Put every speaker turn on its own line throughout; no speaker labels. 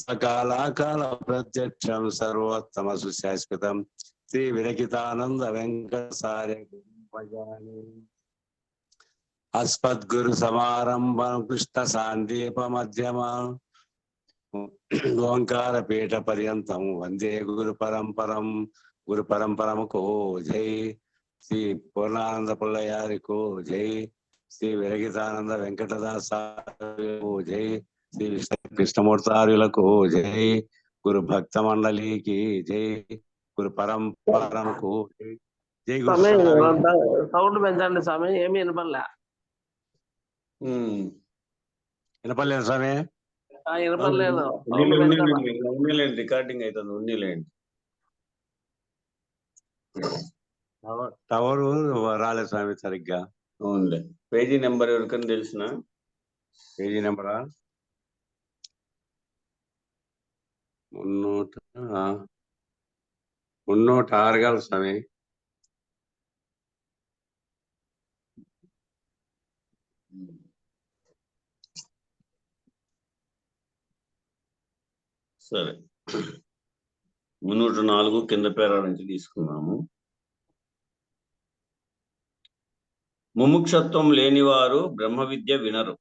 సకాలాకాల ప్రత్యక్షం సర్వోత్తమ సుశాశ్వతం శ్రీ విరకితానంద వెంకటసార్య అస్మద్గురు సమారంభం కృష్ణ సాందీప మధ్యమ ఓంకార పీఠ పర్యంతం వందే గురు పరంపరముకో జై. శ్రీ పూర్ణానంద పుల్లయారికో జై. శ్రీ విరగితానంద వెంకటదాస జై. శ్రీ కృష్ణమూర్తార్యులకు జై. గురు భక్త మండలికి జై. గురు పరంపరముకు జై. జై గురు.
సౌండ్ పెంచండి స్వామి, ఏమి వినపడలే.
వినపడలేదు స్వామి,
వినపడలేదు.
రికార్డింగ్ అవుతుంది, ఉన్నీలేండి.
టవర్ రాలేదు స్వామి సరిగ్గా.
అవునులే. పేజీ నెంబర్ ఎవరికైనా తెలిసిన?
పేజీ నెంబరా 306 కాదు స్వామి.
సరే, 304 కింద పేరా నుంచి తీసుకున్నాము. ముముక్షత్వం లేనివారు బ్రహ్మ విద్య వినరు.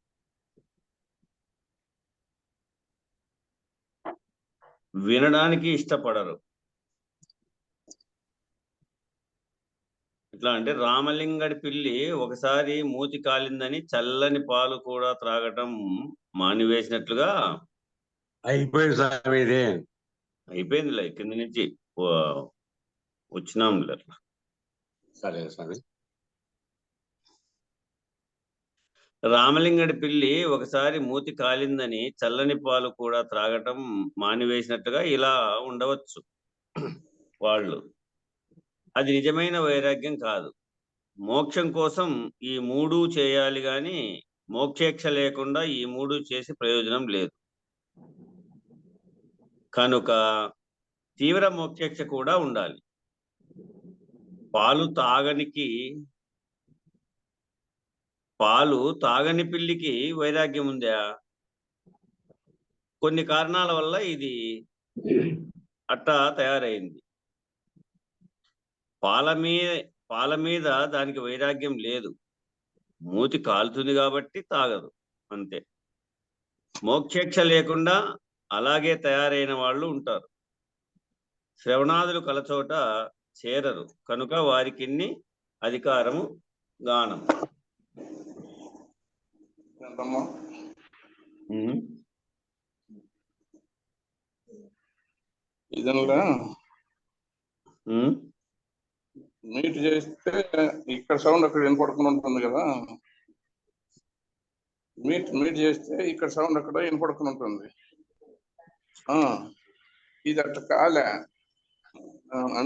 వినడానికి ఇష్టపడరు. ఎట్లా అంటే, రామలింగడి పిల్లి ఒకసారి మూతి కాలిందని చల్లని పాలు కూడా త్రాగటం మానివేసినట్లుగా
అయిపోయింది స్వామి. ఇది
అయిపోయిందిలే, కింద నుంచి వచ్చినాంలే అట్లా.
సరే స్వామి.
రామలింగడి పిల్లి ఒకసారి మూతి కాలిందని చల్లని పాలు కూడా త్రాగటం మానివేసినట్టుగా ఇలా ఉండవచ్చు వాళ్ళు. అది నిజమైన వైరాగ్యం కాదు. మోక్షం కోసం ఈ 3 చేయాలి గాని మోక్షేక్ష లేకుండా ఈ 3 చేసి ప్రయోజనం లేదు. కనుక తీవ్ర మోక్షేక్ష కూడా ఉండాలి. పాలు తాగని పిల్లికి వైరాగ్యం ఉందా? కొన్ని కారణాల వల్ల ఇది అట్టా తయారైంది. పాల మీద దానికి వైరాగ్యం లేదు. మూతి కాలుతుంది కాబట్టి తాగదు, అంతే. మోక్షేక్ష లేకుండా అలాగే తయారైన వాళ్ళు ఉంటారు. శ్రవణాదులు కలచోట చేరరు, కనుక వారికిన్ని అధికారము గానం.
ఇదనగా మీట్ చేస్తే ఇక్కడ సౌండ్ అక్కడ వినపడకుండా ఉంటుంది కదా. మీట్ చేస్తే ఇక్కడ సౌండ్ అక్కడ వినపడకుండా ఉంటుంది. ఇది అట్లా కాలే.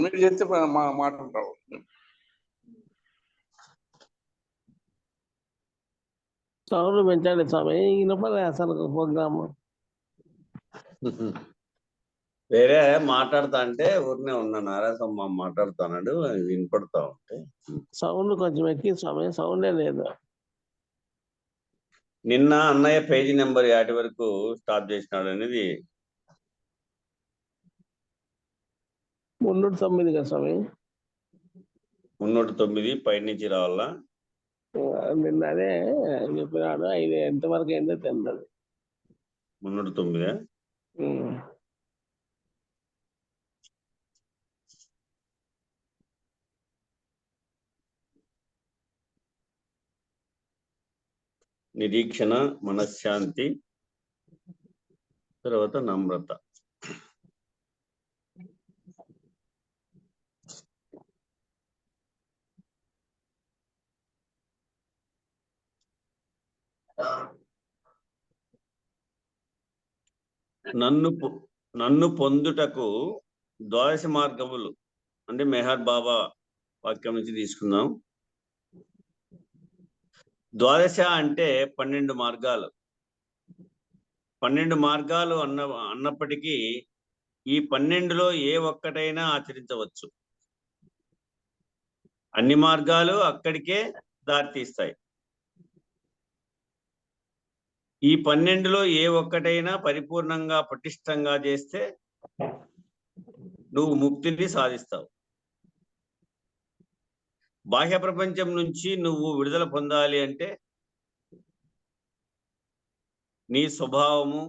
మీట్ చేస్తే మాట్లాడతావు.
సౌండ్ పెంచండి స్వామి, వినపడలే అసలు ప్రోగ్రామ్.
వేరే మాట్లాడతా అంటే ఊరినే ఉన్న నారాయణ మాట్లాడుతాడు, వినపడతా ఉంటే.
సౌండ్ కొంచెం ఎక్కి స్వామి, సౌండే లేదు.
నిన్న అన్నయ్య పేజీ నెంబర్ 50 వరకు స్టాప్ చేసినాడు అనేది
309 కదా స్వామి.
309 పైనుంచి రావాలా?
నిన్న అదే చెప్పినాడు. ఇది ఎంతవరకు అయిందో తెలియదు.
309 నిరీక్షణ, మనశ్శాంతి, తర్వాత నమ్రత. నన్ను పొందుటకు ద్వాదశ మార్గములు అంటే మెహర్ బాబా వాక్యం నుంచి తీసుకుందాం. ద్వాదశ అంటే 12 మార్గాలు. 12 మార్గాలు అన్నప్పటికీ ఈ 12లో ఏ ఒక్కటైనా ఆచరించవచ్చు. అన్ని మార్గాలు అక్కడికే దారితీస్తాయి. ఈ 12లో ఏ ఒక్కటైనా పరిపూర్ణంగా పటిష్టంగా చేస్తే నువ్వు ముక్తిని సాధిస్తావు. బాహ్య ప్రపంచం నుంచి నువ్వు విడుదల పొందాలి అంటే నీ స్వభావము,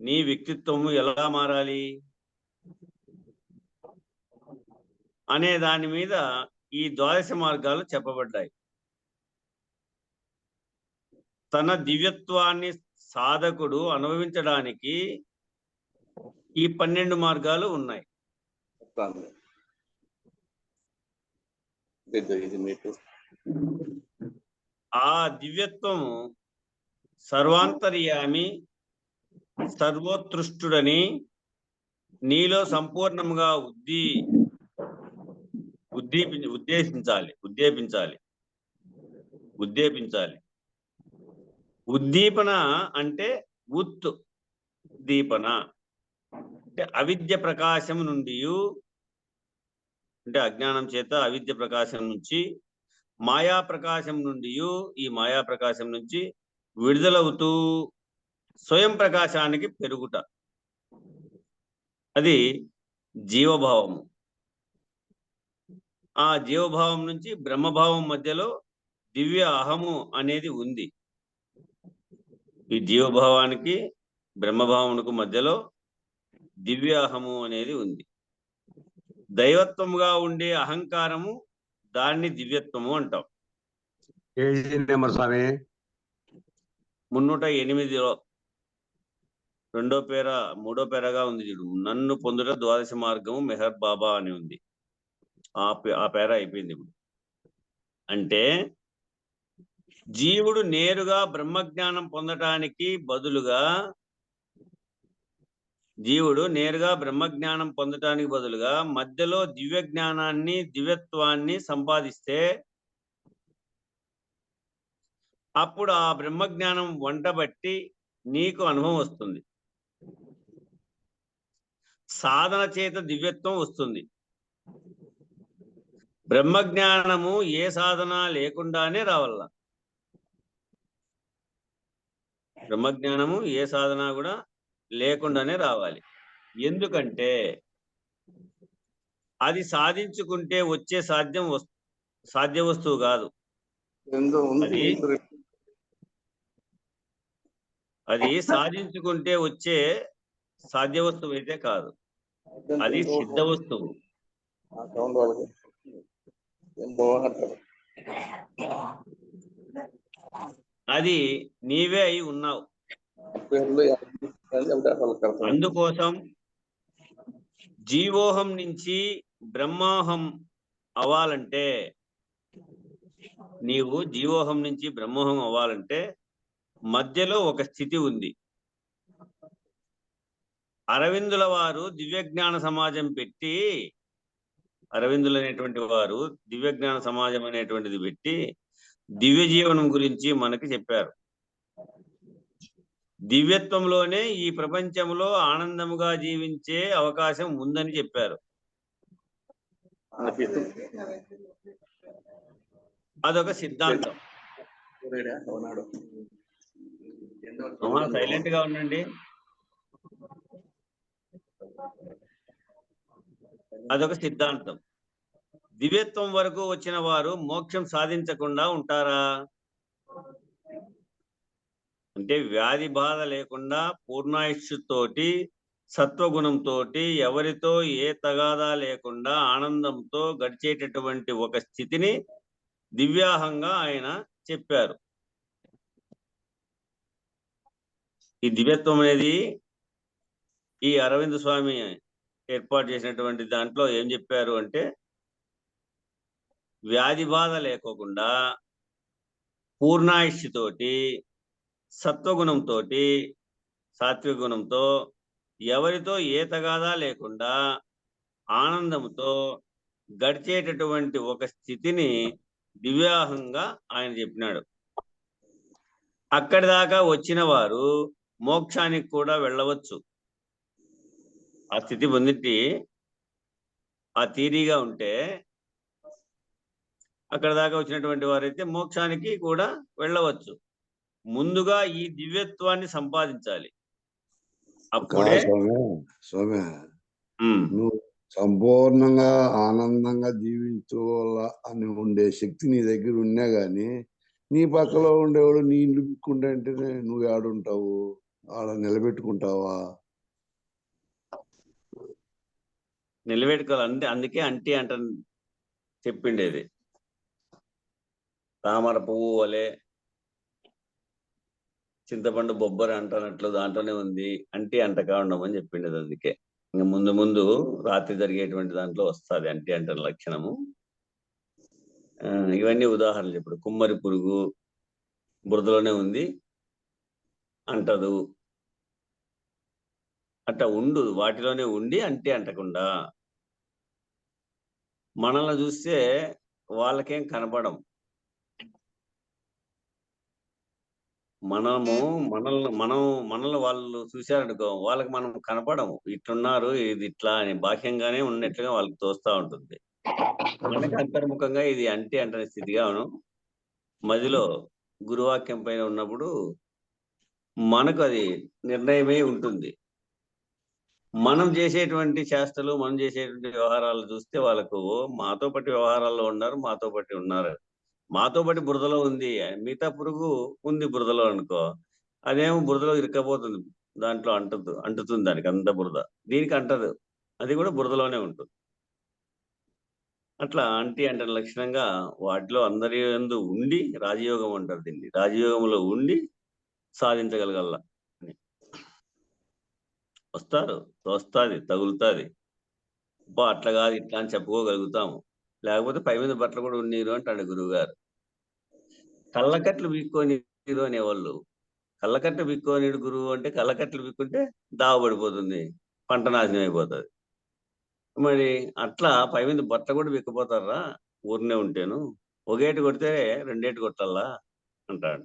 నీ వ్యక్తిత్వము ఎలా మారాలి అనే దాని మీద ఈ 12 మార్గాలు చెప్పబడ్డాయి. తన దివ్యత్వాన్ని సాధకుడు అనుభవించడానికి ఈ 12 మార్గాలు ఉన్నాయి.
ఇది మీకు
ఆ దివ్యత్వము సర్వాంతర్యామి, సర్వోత్కృష్టుడని నీలో సంపూర్ణంగా ఉద్దీపించాలి. ఉద్దీపన అంటే దీపన అంటే అవిద్య ప్రకాశం నుండి, అంటే అజ్ఞానం చేత అవిద్య ప్రకాశం నుంచి, మాయా ప్రకాశం నుండి, ఈ మాయా ప్రకాశం నుంచి విడుదలవుతూ స్వయం ప్రకాశానికి పెరుగుట, అది జీవభావము. ఆ జీవభావం నుంచి బ్రహ్మభావం మధ్యలో దివ్య అహము అనేది ఉంది. ఈ జీవభావానికి బ్రహ్మభావమునకు మధ్యలో దివ్య అహము అనేది ఉంది. దైవత్వముగా ఉండే అహంకారము, దాన్ని దివ్యత్వము అంటాం.
పేజీ నెంబర్ స్వామి
308లో 3వ పేరాగా ఉంది చూడు. నన్ను పొందుట 12 మార్గము మెహర్ బాబా అని ఉంది. ఆ పేర అయిపోయింది ఇప్పుడు. అంటే జీవుడు నేరుగా బ్రహ్మజ్ఞానం పొందటానికి బదులుగా మధ్యలో దివ్య జ్ఞానాన్ని, దివ్యత్వాన్ని సంపాదిస్తే అప్పుడు ఆ బ్రహ్మజ్ఞానం వంటబట్టి నీకు అనుభవం వస్తుంది. సాధన చేత దివ్యత్వం వస్తుంది. బ్రహ్మజ్ఞానము ఏ సాధన లేకుండానే రావాల. బ్రహ్మజ్ఞానము ఏ సాధన కూడా లేకుండానే రావాలి. ఎందుకంటే అది సాధించుకుంటే వచ్చే సాధ్య వస్తువు కాదు. అది సాధించుకుంటే వచ్చే సాధ్య వస్తువు అయితే కాదు, అది సిద్ధ వస్తువు. అది నీవే అయి ఉన్నావు. అందుకోసం జీవోహం నుంచి బ్రహ్మోహం అవ్వాలంటే, నీవు జీవోహం నుంచి బ్రహ్మోహం అవ్వాలంటే మధ్యలో ఒక స్థితి ఉంది. అరవిందుల వారు దివ్యజ్ఞాన సమాజం పెట్టి, అరవిందులు అనేటువంటి వారు దివ్యజ్ఞాన సమాజం అనేటువంటిది పెట్టి దివ్య జీవనం గురించి మనకి చెప్పారు. దివ్యత్వంలోనే ఈ ప్రపంచంలో ఆనందముగా జీవించే అవకాశం ఉందని చెప్పారు. అదొక సిద్ధాంతం. సైలెంట్ గా ఉండండి. అదొక సిద్ధాంతం. దివ్యత్వం వరకు వచ్చిన వారు మోక్షం సాధించకుండా ఉంటారా? అంటే వ్యాధి బాధ లేకుండా పూర్ణాయుష్తోటి, సత్వగుణంతో, ఎవరితో ఏ తగాదా లేకుండా ఆనందంతో గడిచేటటువంటి ఒక స్థితిని దివ్యాహంగా ఆయన చెప్పారు. ఈ దివ్యత్వం అనేది ఈ అరవింద స్వామి ఏర్పాటు చేసినటువంటి దాంట్లో ఏం చెప్పారు అంటే, వ్యాధి బాధ లేకోకుండా పూర్ణాయుష్తోటి, సత్వగుణంతో, సాత్విక గుణంతో, ఎవరితో ఏ తగాదా లేకుండా ఆనందంతో గడిచేటటువంటి ఒక స్థితిని దివ్యాహంగా ఆయన చెప్పినాడు. అక్కడి దాకా వచ్చిన వారు మోక్షానికి కూడా వెళ్ళవచ్చు. ఆ స్థితి పొందిటి ఆ తీరిగా ఉంటే అక్కడ దాకా వచ్చినటువంటి వారైతే మోక్షానికి కూడా వెళ్ళవచ్చు. ముందుగా ఈ దివ్యత్వాన్ని సంపాదించాలి. అప్పుడే
స్వామి నువ్వు సంపూర్ణంగా ఆనందంగా జీవించాల అని ఉండే శక్తి నీ దగ్గర ఉన్నా గాని నీ పక్కలో ఉండేవాడు నీ ఇల్లు పిక్కుంటే అంటే నువ్వు ఆడుంటావు, ఆడ నిలబెట్టుకుంటావా?
నిలబెట్టుకోవాలి. అందుకే అంటి అంట చెప్పిండేది. తామర పువ్వు వలె చింతపండు బొబ్బరి అంటనట్లు దాంట్లోనే ఉంది, అంటి అంటగా ఉండమని చెప్పిండేది. అందుకే ఇంకా ముందు ముందు రాత్రి జరిగేటువంటి దాంట్లో వస్తుంది అంటి అంటని లక్షణము. ఇవన్నీ ఉదాహరణలు. ఇప్పుడు కుమ్మరి పురుగు బురదలోనే ఉంది అంటదు, అట్ట ఉండు వాటిలోనే ఉండి అంటి అంటకుండా. మనల్ని చూస్తే వాళ్ళకేం కనపడం. మనల్ని వాళ్ళు చూశారనుకో వాళ్ళకి మనం కనపడము. ఇట్లున్నారు, ఇది ఇట్లా అని బాహ్యంగానే ఉన్నట్లుగా వాళ్ళకి తోస్తూ ఉంటుంది. మనకి అంతర్ముఖంగా ఇది అంటి అంటని స్థితిగాను మదిలో గురువాక్యం పైన ఉన్నప్పుడు మనకు అది నిర్ణయమే ఉంటుంది. మనం చేసేటువంటి చేష్టలు, మనం చేసేటువంటి వ్యవహారాలు చూస్తే వాళ్ళకు మాతో పాటు వ్యవహారాల్లో ఉన్నారు, మాతో పాటు ఉన్నారు. మాతో పాటు బురదలో ఉంది, మిగతా పురుగు ఉంది బురదలో అనుకో, అదేమో బురదలో ఇరక్కపోతుంది, దాంట్లో అంటుతుంది దానికి అంత బురద, దీనికి అంటదు, అది కూడా బురదలోనే ఉంటుంది. అట్లా అంటి అంటని లక్షణంగా వాటిలో అందరి యందు ఉండి, రాజయోగం అంటారు దీన్ని, రాజయోగంలో ఉండి సాధించగలగల అని. వస్తారు, తోస్తుంది, తగులుతుంది, అట్లా కాదు ఇట్లా అని చెప్పుకోగలుగుతాము. లేకపోతే పై మీద బట్టలు కూడా ఉన్నీరు అంటాడు గురువు గారు. కళ్ళకట్లు వీక్కోనీరు అనేవాళ్ళు. కళ్ళకట్లు వీక్కోనీడు గురువు అంటే కళ్ళకట్లు వీక్కుంటే దావబడిపోతుంది, పంట నాశనం అయిపోతుంది. మరి అట్లా పై మీద బట్టలు కూడా వీక్కపోతారా ఊరినే ఉంటేను? ఒకేటి కొడితే రెండేటి కొట్టాలా అంటాడు.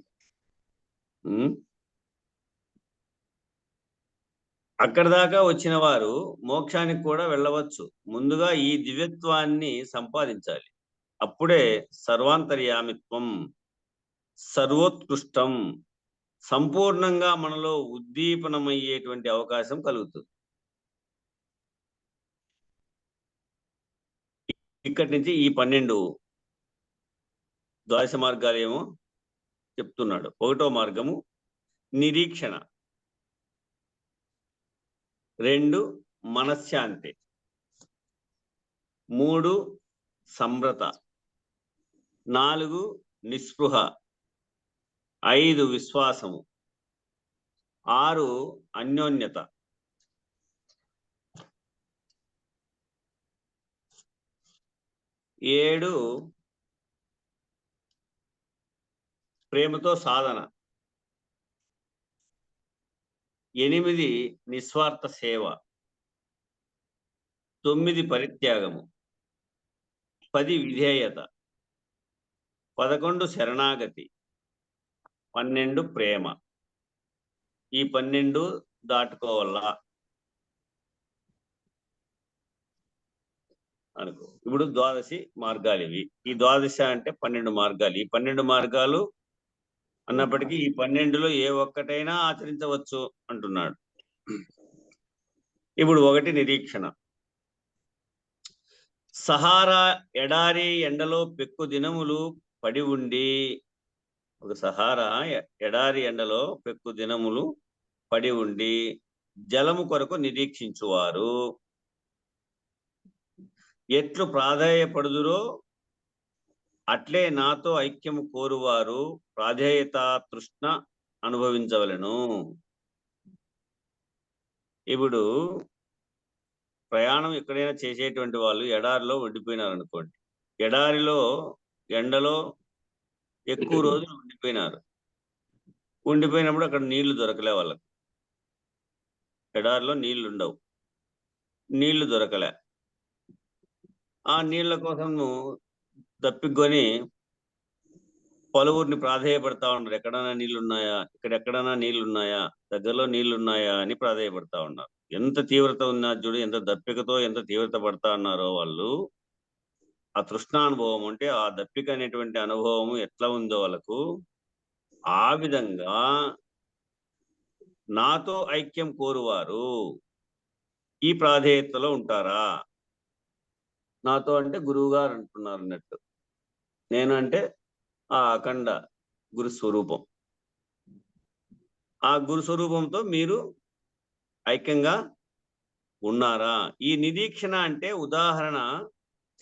అక్కడి దాకా వచ్చిన వారు మోక్షానికి కూడా వెళ్ళవచ్చు. ముందుగా ఈ దివ్యత్వాన్ని సంపాదించాలి. అప్పుడే సర్వాంతర్యామిత్వం, సర్వోత్కృష్టం, సంపూర్ణంగా మనలో ఉద్దీపనమయ్యేటువంటి అవకాశం కలుగుతుంది. ఇక్కడి నుంచి ఈ 12 ద్వాదశ మార్గాలు ఏమో చెప్తున్నాడు. 1వ మార్గము నిరీక్షణ, 2 మనశ్శాంతి, 3 సంభ్రత, 4 నిస్పృహ, 5 విశ్వాసము, 6 అన్యోన్యత, 7 ప్రేమతో సాధన, 8 నిస్వార్థ సేవ, 9 పరిత్యాగము, 10 విధేయత, 11 శరణాగతి, 12 ప్రేమ. ఈ 12 దాటుకోవాలా అనుకో. ఇప్పుడు ద్వాదశి మార్గాలు ఇవి. ఈ ద్వాదశ అంటే 12 మార్గాలు. ఈ 12 మార్గాలు అన్నప్పటికీ ఈ 12లో ఏ ఒక్కటైనా ఆచరించవచ్చు అంటున్నాడు. ఇప్పుడు 1 నిరీక్షణ. సహారా ఎడారి ఎండలో పెక్కు దినములు పడి ఉండి, ఒక సహారా ఎడారి ఎండలో పెక్కు దినములు పడి ఉండి జలము కొరకు నిరీక్షించువారు ఎట్లు ప్రాధేయపడుదురో అట్లే నాతో ఐక్యము కోరువారు ప్రాధేయత తృష్ణ అనుభవించవలెను. ఇప్పుడు ప్రయాణం ఎక్కడైనా చేసేటువంటి వాళ్ళు ఎడారిలో ఉండిపోయినారు అనుకోండి. ఎడారిలో ఎండలో ఎక్కువ రోజులు ఉండిపోయినప్పుడు అక్కడ నీళ్లు దొరకలే వాళ్ళకు. ఎడారిలో నీళ్లు ఉండవు, నీళ్లు దొరకలే. ఆ నీళ్ల కోసం తప్పికొని పలువురిని ప్రాధేయపడతా ఉన్నారు. ఎక్కడైనా నీళ్లున్నాయా, ఎక్కడైనా నీళ్లున్నాయా, దగ్గరలో నీళ్లున్నాయా అని ప్రాధేయపడతా ఉన్నారు. ఎంత తీవ్రత ఉన్నా చూడు, ఎంత దప్పికతో ఎంత తీవ్రత పడతా ఉన్నారో వాళ్ళు. ఆ తృష్ణానుభవం అంటే ఆ దప్పిక అనేటువంటి అనుభవం ఎట్లా ఉందో వాళ్ళకు ఆ విధంగా నాతో ఐక్యం కోరువారు ఈ ప్రాధేయతలో ఉంటారా? నాతో అంటే గురువు గారు అంటున్నారు అన్నట్టు. నేను అంటే ఆ అఖండ గురు స్వరూపం. ఆ గురు స్వరూపంతో మీరు ఐక్యంగా ఉన్నారా? ఈ నిరీక్షణ అంటే ఉదాహరణ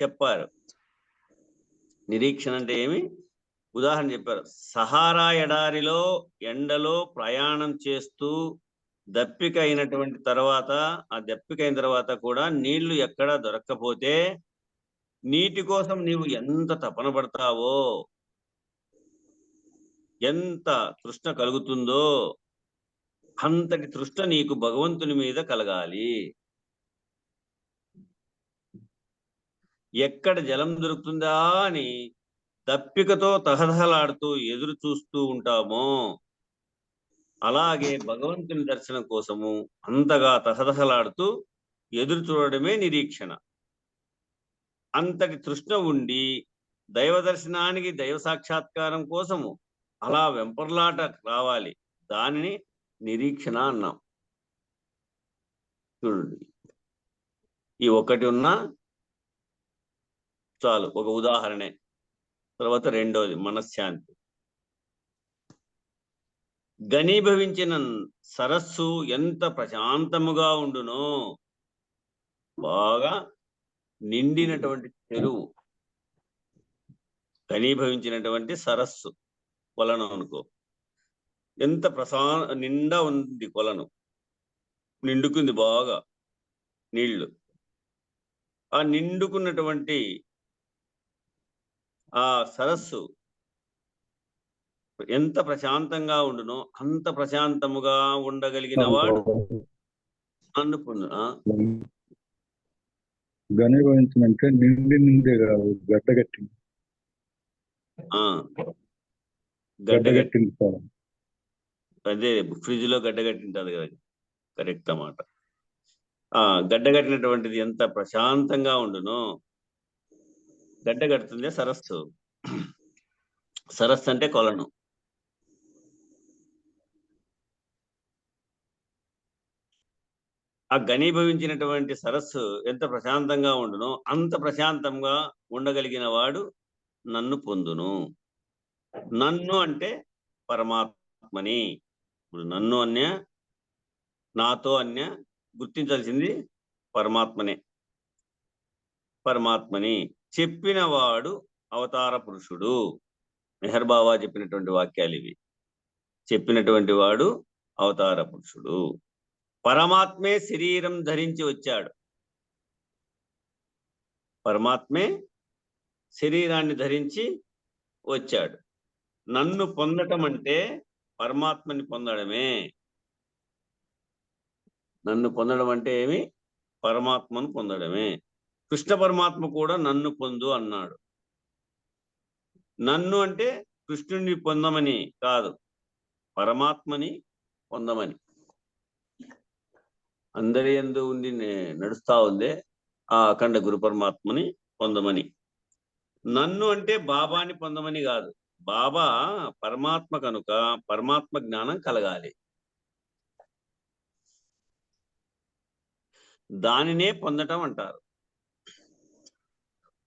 చెప్పారు. నిరీక్షణ అంటే ఏమి? ఉదాహరణ చెప్పారు. సహారా ఎడారిలో ఎండలో ప్రయాణం చేస్తూ దప్పిక అయినటువంటి తర్వాత, ఆ దప్పిక అయిన తర్వాత కూడా నీళ్లు ఎక్కడా దొరక్కపోతే నీటి కోసం నీవు ఎంత తపన పడతావో, ఎంత తృష్ణ కలుగుతుందో, అంతటి తృష్ణ నీకు భగవంతుని మీద కలగాలి. ఎక్కడ జలం దొరుకుతుందా అని దప్పికతో తహతహలాడుతూ ఎదురు చూస్తూ ఉంటామో, అలాగే భగవంతుని దర్శనం కోసము అంతగా తహతహలాడుతూ ఎదురు చూడడమే నిరీక్షణ. అంతటి తృష్ణ ఉండి దైవ దర్శనానికి, దైవ సాక్షాత్కారం కోసము అలా వెంపర్లాట రావాలి. దానిని నిరీక్షణ అన్నాం. చూడండి, ఈ ఒకటి ఉన్నా చాలు, ఒక ఉదాహరణే. తర్వాత రెండోది మనశ్శాంతి. ఘనీభవించిన సరస్సు ఎంత ప్రశాంతముగా ఉండునో, బాగా నిండినటువంటి చెరువు, ఘనీభవించినటువంటి సరస్సు కొలను అనుకో, ఎంత నిండా ఉంది కొలను, నిండుకుంది బాగా నీళ్లు. ఆ నిండుకున్నటువంటి ఆ సరస్సు ఎంత ప్రశాంతంగా ఉండునో అంత ప్రశాంతముగా ఉండగలిగిన వాడు నన్ను పొందు.
ఘనీభవించినంటే నిండే కాదు, గడ్డగట్టింది.
గడ్డగట్టింది, అదే ఫ్రిడ్జ్ లో గడ్డగట్టింటది కదా, కరెక్ట్ అన్నమాట. గడ్డగట్టినటువంటిది ఎంత ప్రశాంతంగా ఉండునో, గడ్డగడుతుంది సరస్సు. సరస్సు అంటే కొలను. ఆ ఘనీభవించినటువంటి సరస్సు ఎంత ప్రశాంతంగా ఉండునో అంత ప్రశాంతంగా ఉండగలిగిన వాడు నన్ను పొందును. నన్ను అంటే పరమాత్మని. ఇప్పుడు నన్ను అన్య, నాతో అన్య, గుర్తించాల్సింది పరమాత్మనే. పరమాత్మని చెప్పిన వాడు అవతార పురుషుడు. మెహర్ బాబా చెప్పినటువంటి వాక్యాలు ఇవి. చెప్పినటువంటి వాడు అవతార పురుషుడు. పరమాత్మే శరీరం ధరించి వచ్చాడు. పరమాత్మే శరీరాన్ని ధరించి వచ్చాడు. నన్ను పొందటం అంటే పరమాత్మని పొందడమే. నన్ను పొందడం అంటే ఏమి? పరమాత్మను పొందడమే. కృష్ణ పరమాత్మ కూడా నన్ను పొందు అన్నాడు. నన్ను అంటే కృష్ణుడిని పొందమని కాదు, పరమాత్మని పొందమని. అందరి యందు ఉండి నడుస్తా ఉందే ఆ అఖండ గురు పరమాత్మని పొందమని. నన్ను అంటే బాబాని పొందమని కాదు. బాబా పరమాత్మ కనుక పరమాత్మ జ్ఞానం కలగాలి. దానినే పొందటం అంటారు.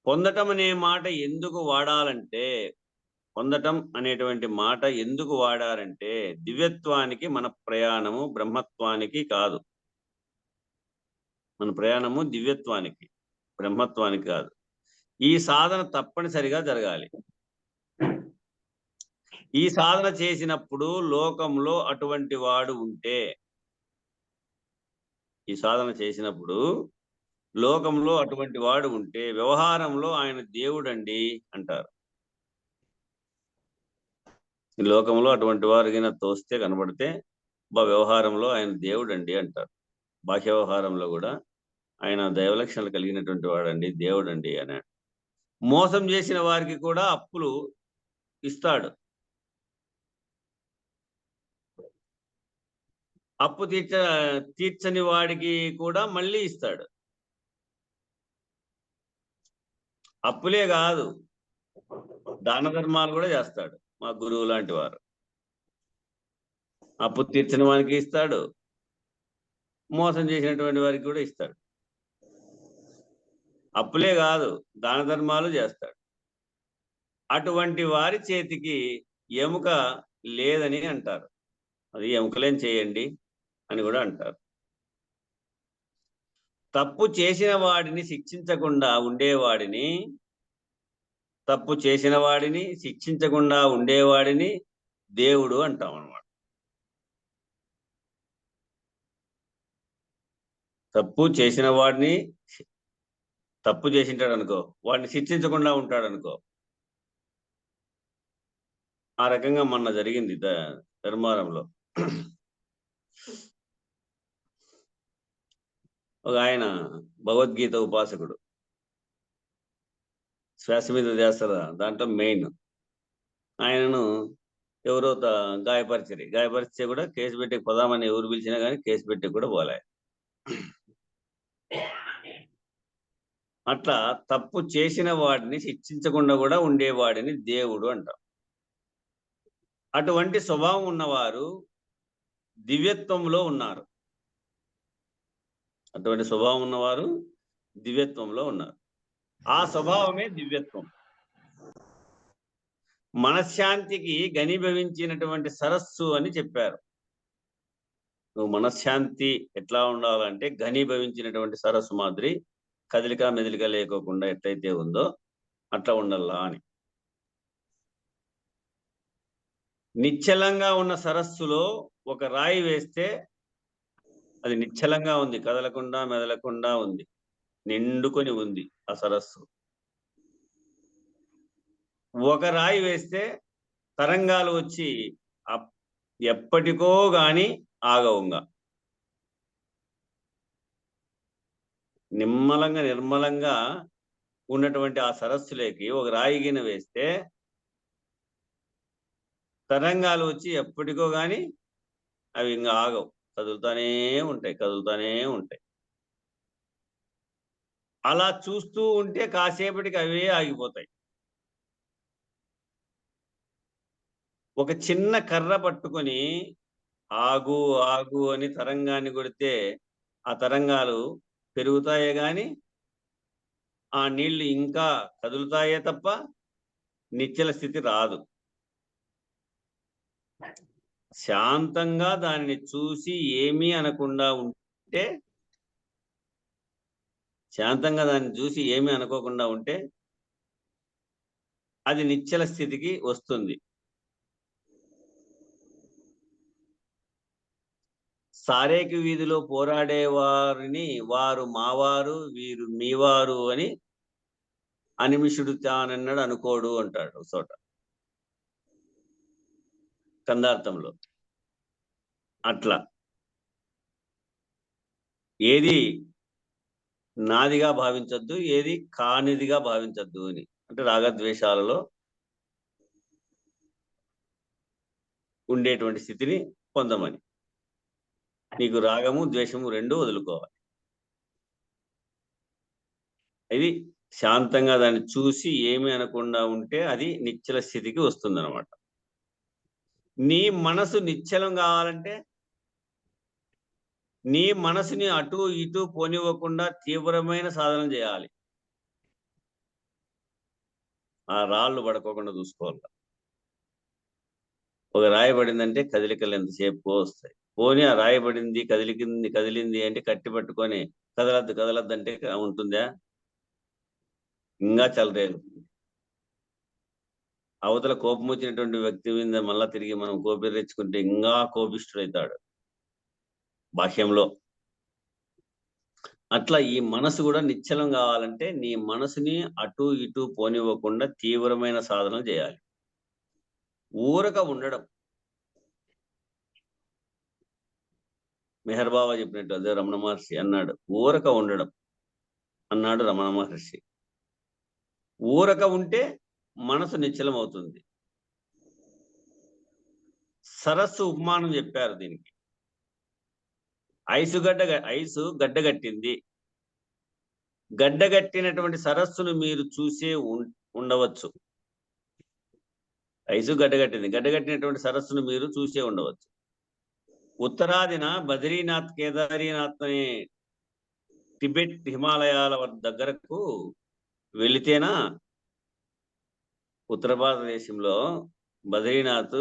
పొందటం అనే మాట ఎందుకు వాడాలంటే, పొందటం అనేటువంటి మాట ఎందుకు వాడారంటే, దివ్యత్వానికి మన ప్రయాణము బ్రహ్మత్వానికి కాదు. మన ప్రయాణము దివ్యత్వానికి, బ్రహ్మత్వానికి కాదు. ఈ సాధన తప్పనిసరిగా జరగాలి. ఈ సాధన చేసినప్పుడు లోకంలో అటువంటి వాడు ఉంటే, ఈ సాధన చేసినప్పుడు లోకంలో అటువంటి వాడు ఉంటే వ్యవహారంలో ఆయన దేవుడండి అంటారు. ఈ లోకంలో అటువంటి వారికైనా తోస్తే కనబడితే వ్యవహారంలో ఆయన దేవుడండి అంటారు. బాహ్య వ్యవహారంలో కూడా ఆయన దైవలక్షణాలు కలిగినటువంటి వాడండి, దేవుడండి అని. మోసం చేసిన వారికి కూడా అప్పులు ఇస్తాడు. అప్పు తీర్చని వాడికి కూడా మళ్ళీ ఇస్తాడు. అప్పులే కాదు, దాన ధర్మాలు కూడా చేస్తాడు మా గురువు లాంటి వారు. అప్పు తీర్చిన వానికి ఇస్తాడు, మోసం చేసినటువంటి వారికి కూడా ఇస్తాడు. అప్పులే కాదు, దాన ధర్మాలు చేస్తాడు. అటువంటి వారి చేతికి ఎముక లేదని అంటారు. అది ఎముకలేం చేయండి అని కూడా అంటారు. తప్పు చేసిన వాడిని శిక్షించకుండా ఉండేవాడిని దేవుడు అంటాం అన్నమాట. తప్పు చేసింటాడు అనుకో, వాడిని శిక్షించకుండా ఉంటాడు అనుకో. ఆ రకంగా మొన్న జరిగింది ధర్మారంలో. ఒక ఆయన భగవద్గీత ఉపాసకుడు, శ్వాస మీద చేస్తారా దాంట్లో మెయిన్. ఆయనను ఎవరో గాయపరిచే కూడా కేసు పెట్టి పోదామని ఎవరు పిలిచినా కానీ కేసు పెట్టి కూడా పోలే. అట్లా తప్పు చేసిన వాడిని శిక్షించకుండా కూడా ఉండేవాడిని దేవుడు అంటాం. అటువంటి స్వభావం ఉన్నవారు దివ్యత్వంలో ఉన్నారు. ఆ స్వభావమే దివ్యత్వం. మనశ్శాంతికి ఘనీభవించినటువంటి సరస్సు అని చెప్పారు. నువ్వు మనశ్శాంతి ఎట్లా ఉండాలంటే ఘనీభవించినటువంటి సరస్సు మాదిరి కదలిక మెదలిక లేకోకుండా ఎట్లయితే ఉందో అట్లా ఉండాలా అని. నిశ్చలంగా ఉన్న సరస్సులో ఒక రాయి వేస్తే అది నిశ్చలంగా ఉంది, కదలకుండా మెదలకుండా ఉంది, నిండుకొని ఉంది ఆ సరస్సు. ఒక రాయి వేస్తే తరంగాలు వచ్చి ఎప్పటికో గాని ఆగవుగా. నిర్మలంగా ఉన్నటువంటి ఆ సరస్సులోకి ఒక రాయి గిన వేస్తే తరంగాలు వచ్చి ఎప్పటికో గాని అవి ఇంకా ఆగవు, కదులుతానే ఉంటాయి. అలా చూస్తూ ఉంటే కాసేపటికి అవే ఆగిపోతాయి. ఒక చిన్న కర్ర పట్టుకొని ఆగు అని తరంగాన్ని కొడితే ఆ తరంగాలు పెరుగుతాయే గాని ఆ నీళ్లు ఇంకా కదులుతాయే తప్ప నిశ్చల స్థితి రాదు. శాంతంగా దానిని చూసి ఏమీ అనకుండా ఉంటే, అనుకోకుండా ఉంటే అది నిశ్చల స్థితికి వస్తుంది. సారేకి వీధిలో పోరాడే వారిని వారు మావారు వీరు మీవారు అని అనిమిషుడు తానన్నాడు అనుకోడు అంటాడు ఒక చోట కందార్థంలో. అట్లా ఏది నాదిగా భావించద్దు, ఏది కానిదిగా భావించద్దు అని. అంటే రాగద్వేషాలలో ఉండేటువంటి స్థితిని పొందమని. నీకు రాగము ద్వేషము రెండు వదులుకోవాలి. ఇది శాంతంగా దాన్ని చూసి ఏమీ అనకుండా ఉంటే అది నిశ్చల స్థితికి వస్తుంది అన్నమాట. నీ మనసు నిశ్చలం కావాలంటే నీ మనసుని అటు ఇటు పోనివ్వకుండా తీవ్రమైన సాధన చేయాలి. ఆ రాళ్ళు పడుకోకుండా చూసుకోవాలి. ఒక రాయి పడిందంటే కదలికలు ఎంతసేపు వస్తాయి. పోనీ ఆ రాయి పడింది కదిలింది అంటే కట్టి పట్టుకొని కదలద్దు అంటే ఉంటుందా? ఇంకా చలరేగు. అవతల కోపం వచ్చినటువంటి వ్యక్తి మీద మళ్ళా తిరిగి మనం కోపిరెచ్చుకుంటే ఇంకా కోపిష్ఠుడైతాడు బాహ్యంలో. అట్లా ఈ మనసు కూడా నిశ్చలం కావాలంటే నీ మనసుని అటు ఇటు పోనివ్వకుండా తీవ్రమైన సాధన చేయాలి. ఊరక ఉండడం. మెహర్ బాబా చెప్పినట్టు అదే రమణ మహర్షి అన్నాడు, ఊరక ఉండడం అన్నాడు రమణ మహర్షి. ఊరక ఉంటే మనసు నిశ్చలం అవుతుంది. సరస్సు ఉపమానం చెప్పారు దీనికి. ఐసు గడ్డగట్టింది. గడ్డగట్టినటువంటి సరస్సును మీరు చూసే ఉండవచ్చు. ఐసు గడ్డగట్టింది, గడ్డగట్టినటువంటి సరస్సును మీరు చూసే ఉండవచ్చు. ఉత్తరాదిన బద్రీనాథ్ కేదారీనాథ్ అనే టిబెట్ హిమాలయాల దగ్గరకు వెళితేనా ఉత్తర భారతదేశంలో బద్రీనాథ్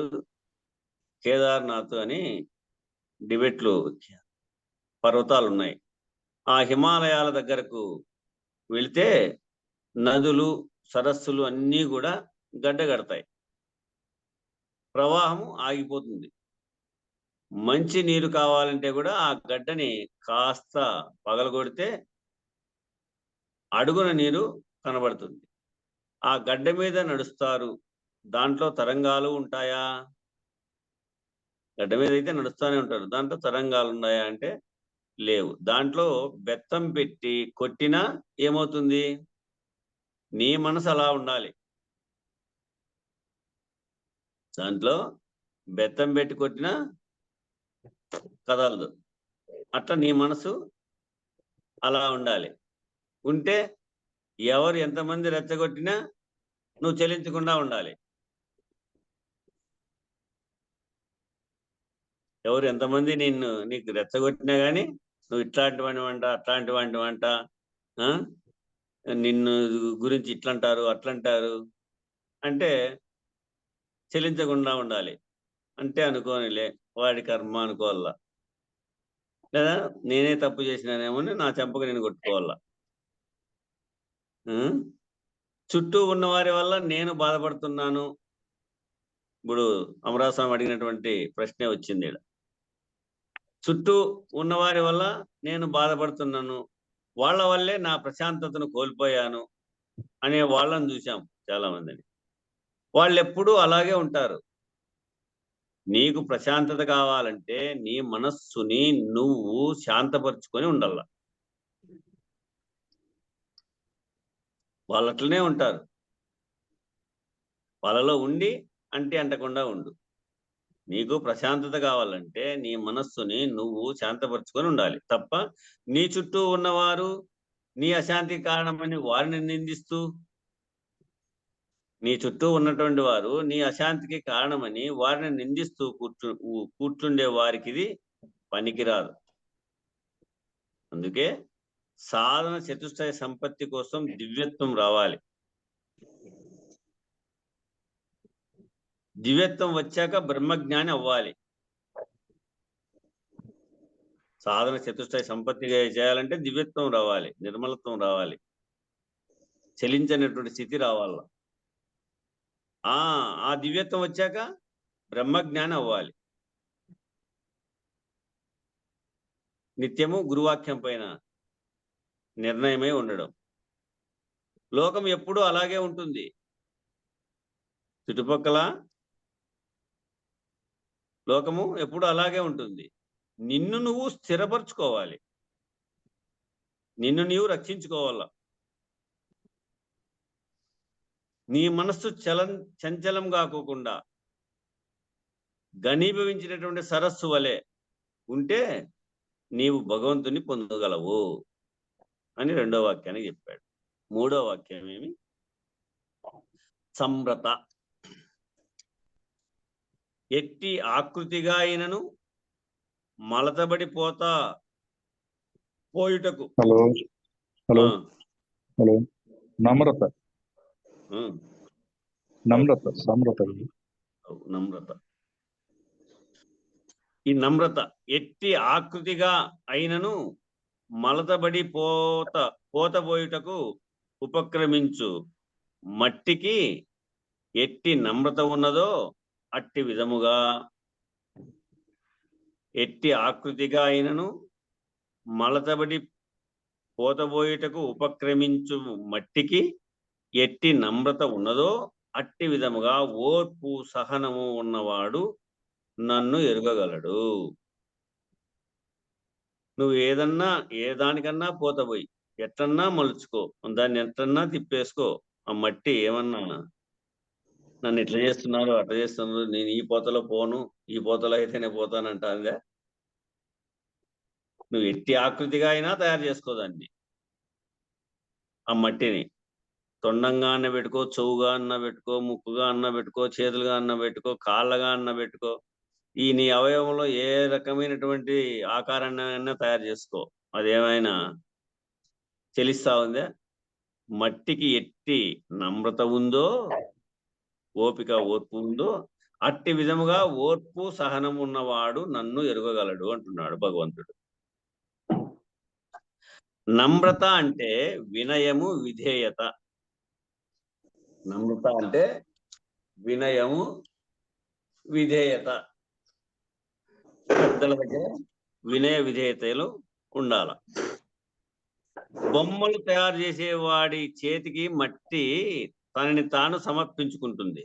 కేదార్నాథ్ అని టిబెట్లు పర్వతాలు ఉన్నాయి. ఆ హిమాలయాల దగ్గరకు వెళితే నదులు సరస్సులు అన్నీ కూడా గడ్డగడతాయి, ప్రవాహము ఆగిపోతుంది. మంచి నీరు కావాలంటే కూడా ఆ గడ్డని కాస్త పగలగొడితే అడుగున నీరు కనబడుతుంది. ఆ గడ్డ మీద నడుస్తారు. దాంట్లో తరంగాలు ఉంటాయా? గడ్డ మీద అయితే నడుస్తూనే ఉంటారు. దాంట్లో తరంగాలు ఉన్నాయా అంటే లేవు. దాంట్లో బెత్తం పెట్టి కొట్టినా ఏమవుతుంది? నీ మనసు అలా ఉండాలి. దాంట్లో బెత్తం పెట్టి కొట్టినా కదలదు. అట్లా నీ మనసు అలా ఉండాలి. ఉంటే ఎవరు ఎంతమంది రెచ్చగొట్టినా నువ్వు చెల్లించకుండా ఉండాలి. ఎవరు ఎంతమంది నీకు రెచ్చగొట్టినా కానీ నువ్వు ఇట్లాంటి వాడిని వంట అట్లాంటి వాడిని వంట, నిన్ను గురించి ఇట్లంటారు అట్లంటారు అంటే చెల్లించకుండా ఉండాలి. అంటే అనుకోనిలే, వాడి కర్మ అనుకోవాలా, లేదా నేనే తప్పు చేసినానేమో నా చెంపకు నేను కొట్టుకోవాలా. చుట్టూ ఉన్న వారి వల్ల నేను బాధపడుతున్నాను. ఇప్పుడు అమరాస్వామి అడిగినటువంటి ప్రశ్నే వచ్చింది. చుట్టూ ఉన్నవారి వల్ల నేను బాధపడుతున్నాను, వాళ్ళ వల్లే నా ప్రశాంతతను కోల్పోయాను అనే వాళ్ళని చూసాం చాలా మందిని. వాళ్ళు ఎప్పుడూ అలాగే ఉంటారు. నీకు ప్రశాంతత కావాలంటే నీ మనస్సుని నువ్వు శాంతపరుచుకొని ఉండాల. వాళ్ళు అట్లనే ఉంటారు. వాళ్ళలో ఉండి అంటే అంటకుండా ఉండు. నీకు ప్రశాంతత కావాలంటే నీ మనస్సుని నువ్వు శాంతపరుచుకొని ఉండాలి తప్ప నీ చుట్టూ ఉన్నవారు నీ అశాంతికి కారణమని వారిని నిందిస్తూ, నీ చుట్టూ ఉన్నటువంటి వారు నీ అశాంతికి కారణమని వారిని నిందిస్తూ కూర్చుండే వారికి ఇది పనికిరాదు. అందుకే సాధన చతుష్టయ సంపత్తి కోసం దివ్యత్వం రావాలి. దివ్యత్వం వచ్చాక బ్రహ్మజ్ఞాని అవ్వాలి. సాధన చతుష్టయ సంపత్తిగా చేయాలంటే దివ్యత్వం రావాలి, నిర్మలత్వం రావాలి, చలించనటువంటి స్థితి రావాల. ఆ దివ్యత్వం వచ్చాక బ్రహ్మజ్ఞాని అవ్వాలి. నిత్యము గురువాక్యం పైన నిర్ణయమై ఉండడం. లోకం ఎప్పుడూ అలాగే ఉంటుంది. చుట్టుపక్కల లోకము ఎప్పుడు అలాగే ఉంటుంది. నిన్ను నువ్వు స్థిరపరచుకోవాలి, నిన్ను నీవు రక్షించుకోవాలా. నీ మనస్సు చంచలం కాకోకుండా ఘనీభవించినటువంటి సరస్సు వలె ఉంటే నీవు భగవంతుని పొందగలవు అని రెండో వాక్యానికి చెప్పాడు. మూడో వాక్యం ఏమి? సంవ్రత. ఎట్టి ఆకృతిగా అయినను మలతబడి పోయుటకు.
హలో హలో హలో నమ్రత నమ్రత సంవ్రత
నమ్రత. ఈ నమ్రత ఎట్టి ఆకృతిగా అయినను మలతబడి పోతబోయుటకు ఉపక్రమించు మట్టికి ఎట్టి నమ్రత ఉన్నదో అట్టి విధముగా ఎట్టి ఆకృతిగా అయినను మలతబడి పోతబోయుటకు ఉపక్రమించు మట్టికి ఎట్టి నమ్రత ఉన్నదో అట్టి విధముగా ఓర్పు సహనము ఉన్నవాడు నన్ను ఎరుగగలడు. నువ్వు ఏ దానికన్నా పోతపోయి ఎట్లన్నా మలుచుకో, దాన్ని ఎట్లన్నా తిప్పేసుకో. ఆ మట్టి ఏమన్నా నన్ను ఇట్లా చేస్తున్నారు అట్లా చేస్తున్నారు, నేను ఈ పోతలో పోను, ఈ పోతలో అయితేనే పోతానంటే నువ్వు ఎట్టి ఆకృతిగా అయినా తయారు చేసుకోదాన్ని. ఆ మట్టిని తొండంగా అన్న పెట్టుకో, చెవుగా అన్న పెట్టుకో, ముక్కుగా అన్న పెట్టుకో, చేతులుగా అన్న పెట్టుకో, కాళ్ళగా అన్న పెట్టుకో, ఈ నీ అవయవంలో ఏ రకమైనటువంటి ఆకారాన్ని తయారు చేసుకో, అదేమైనా చెలిస్తా ఉందా? మట్టికి ఎట్టి నమ్రత ఉందో, ఓపిక ఓర్పు ఉందో, అట్టి విధముగా ఓర్పు సహనం ఉన్నవాడు నన్ను ఎరుగగలడు అంటున్నాడు భగవంతుడు. నమ్రత అంటే వినయము, విధేయత. నమ్రత అంటే వినయము, విధేయత. పెద్దల దగ్గర వినయ విధేయతలు ఉండాల. బొమ్మలు తయారు చేసే వాడి చేతికి మట్టి తనని తాను సమర్పించుకుంటుంది.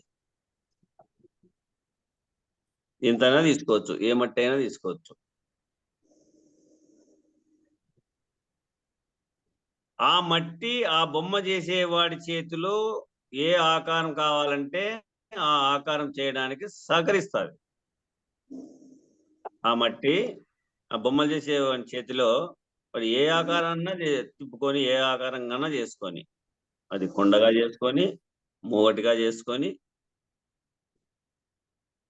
ఇంతైనా తీసుకోవచ్చు, ఏ మట్టి అయినా తీసుకోవచ్చు. ఆ మట్టి ఆ బొమ్మ చేసేవాడి చేతిలో ఏ ఆకారం కావాలంటే ఆ ఆకారం చేయడానికి సహకరిస్తుంది. ఆ మట్టి ఆ బొమ్మలు చేసేవాడి చేతిలో వాడు ఏ ఆకారాన్నా తిప్పుకొని, ఏ ఆకారంగా చేసుకొని, అది కొండగా చేసుకొని, మూగటిగా చేసుకొని,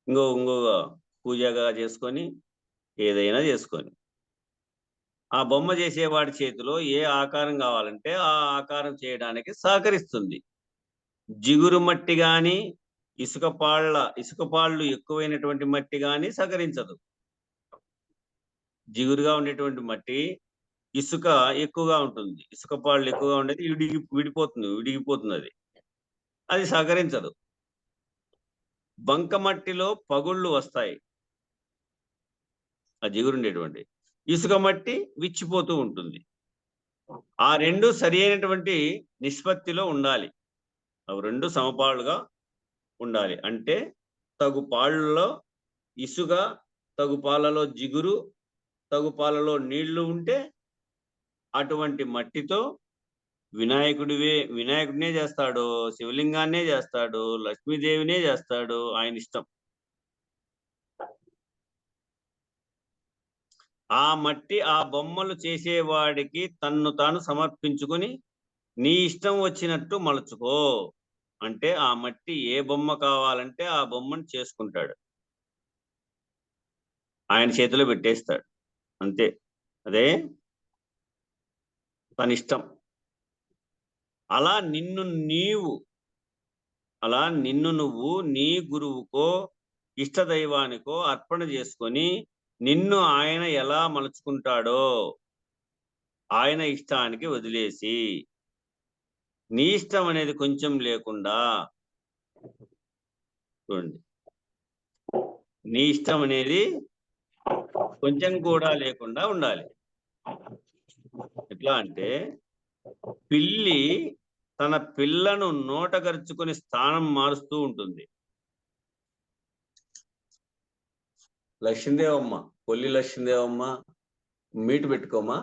ఇంకో పూజగా చేసుకొని, ఏదైనా చేసుకొని, ఆ బొమ్మ చేసేవాడి చేతిలో ఏ ఆకారం కావాలంటే ఆ ఆకారం చేయడానికి సహకరిస్తుంది. జిగురు మట్టి గాని, ఇసుక పాళ్ళు ఎక్కువైనటువంటి మట్టి గాని సహకరించదు. జిగురుగా ఉండేటువంటి మట్టి, ఇసుక ఎక్కువగా ఉంటుంది, ఇసుక పాళ్ళు ఎక్కువగా ఉండేది విడిగిపోతుంది, అది సహకరించదు. బంకమట్టిలో పగుళ్ళు వస్తాయి, ఆ జిగురుండేటువంటి. ఇసుక మట్టి విచ్చిపోతూ ఉంటుంది. ఆ రెండు సరి అయినటువంటి నిష్పత్తిలో ఉండాలి. అవి రెండు సమపాళ్ళుగా ఉండాలి. అంటే తగు పాళ్ళలో ఇసుక, తగు పాలలో జిగురు, తగు పాలలో నీళ్లు ఉంటే అటువంటి మట్టితో వినాయకుడినే చేస్తాడు, శివలింగాన్నే చేస్తాడు, లక్ష్మీదేవినే చేస్తాడు, ఆయన ఇష్టం. ఆ మట్టి ఆ బొమ్మలు చేసేవాడికి తన్ను తాను సమర్పించుకొని నీ ఇష్టం వచ్చినట్టు మలుచుకో అంటే ఆ మట్టి ఏ బొమ్మ కావాలంటే ఆ బొమ్మను చేసుకుంటాడు, ఆయన చేతిలో పెట్టేస్తాడు, అంతే. అదే తన ఇష్టం. అలా నిన్ను నువ్వు నీ గురువుకో ఇష్టదైవానికో అర్పణ చేసుకొని నిన్ను ఆయన ఎలా మలుచుకుంటాడో ఆయన ఇష్టానికి వదిలేసి, నీ ఇష్టం అనేది కొంచెం లేకుండా, చూడండి, నీ ఇష్టం అనేది కొంచెం కూడా లేకుండా ఉండాలి. ఎట్లా అంటే పిల్లి తన పిల్లను నోట గరుచుకొని స్థానం మారుస్తూ ఉంటుంది. లక్ష్మీదేవమ్మ, కొల్లి లక్ష్మీదేవమ్మ, మీటు పెట్టుకోమా.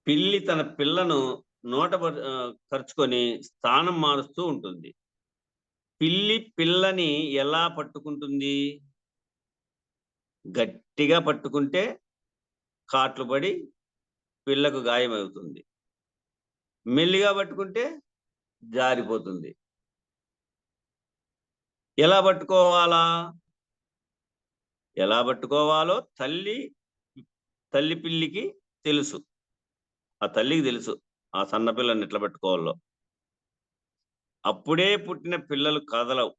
పిల్లి తన పిల్లను నోట ఖర్చుకొని స్థానం మారుస్తూ ఉంటుంది. పిల్లి పిల్లని ఎలా పట్టుకుంటుంది? గట్టిగా పట్టుకుంటే కాట్లు పడి పిల్లకు గాయమవుతుంది, మెల్లిగా పట్టుకుంటే జారిపోతుంది. ఎలా పట్టుకోవాలో తల్లి పిల్లికి తెలుసు, ఆ తల్లికి తెలుసు ఆ సన్న పిల్లని ఎట్లా పట్టుకోవాలో. అప్పుడే పుట్టిన పిల్లలు కదలవు,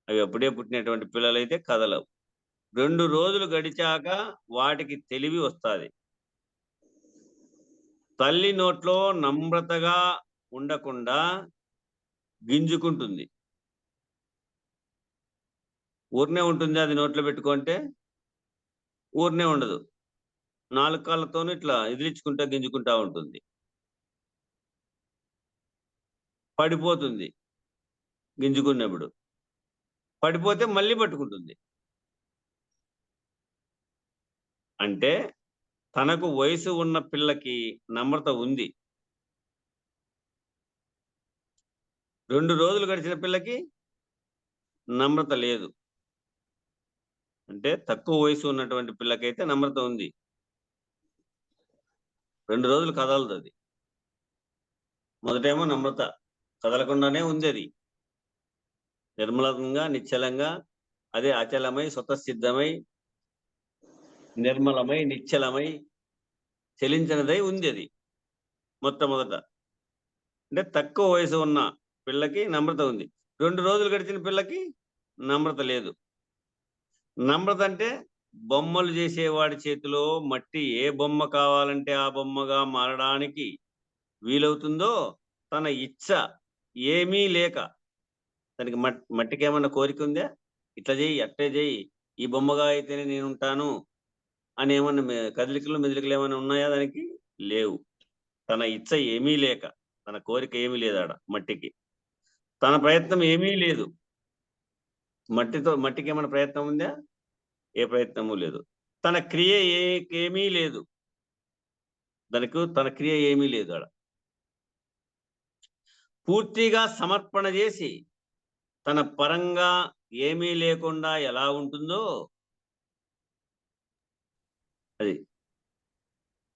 అవి అప్పుడే పుట్టినటువంటి పిల్లలైతే కదలవు. 2 రోజులు గడిచాక వాటికి తెలివి వస్తుంది. తల్లి నోట్లో నమ్రతగా ఉండకుండా గింజుకుంటుంది. ఊరినే ఉంటుంది, అది నోట్లో పెట్టుకుంటే ఊరినే ఉండదు, 4 కాళ్ళతోనూ ఇట్లా ఎదిరించుకుంటా గింజుకుంటా ఉంటుంది. పడిపోతుంది, గింజుకున్నప్పుడు పడిపోతే మళ్ళీ పట్టుకుంటుంది. అంటే తనకు వయసు ఉన్న పిల్లకి నమ్రత ఉంది, 2 రోజులు గడిచిన పిల్లకి నమ్రత లేదు. అంటే తక్కువ వయసు ఉన్నటువంటి పిల్లకైతే నమ్రత ఉంది, 2 రోజులు కదలదు అది. మొదటేమో నమ్రత, కదలకుండానే ఉంది అది, నిర్మలంగా నిశ్చలంగా, అదే అచలమై స్వతసిద్ధమై నిర్మలమై నిశ్చలమై చలించినదై ఉంది అది మొట్టమొదట. అంటే తక్కువ వయసు ఉన్న పిల్లకి నమ్రత ఉంది. 2 రోజులు గడిచిన పిల్లకి నమ్రత లేదు. నమ్రత అంటే బొమ్మలు చేసేవాడి చేతిలో మట్టి ఏ బొమ్మ కావాలంటే ఆ బొమ్మగా మారడానికి వీలవుతుందో, తన ఇచ్చ ఏమీ లేక, తనకి మట్టికి ఏమన్నా కోరిక ఉందా, ఇట్లా చేయి అట్టే చేయి ఈ బొమ్మగా అయితేనే నేను ఉంటాను అని ఏమన్నా కదలికలు మెదలికలు ఏమైనా ఉన్నాయా? దానికి లేవు. తన ఇచ్చ ఏమీ లేక, తన కోరిక ఏమీ లేదు ఆడ మట్టికి, తన ప్రయత్నం ఏమీ లేదు. మట్టికి ఏమైనా ప్రయత్నం ఉందా? ఏ ప్రయత్నము లేదు. తన క్రియ ఏమీ లేదు, తన క్రియ ఏమీ లేదు ఆడ. పూర్తిగా సమర్పణ చేసి తన పరంగా ఏమీ లేకుండా ఎలా ఉంటుందో అది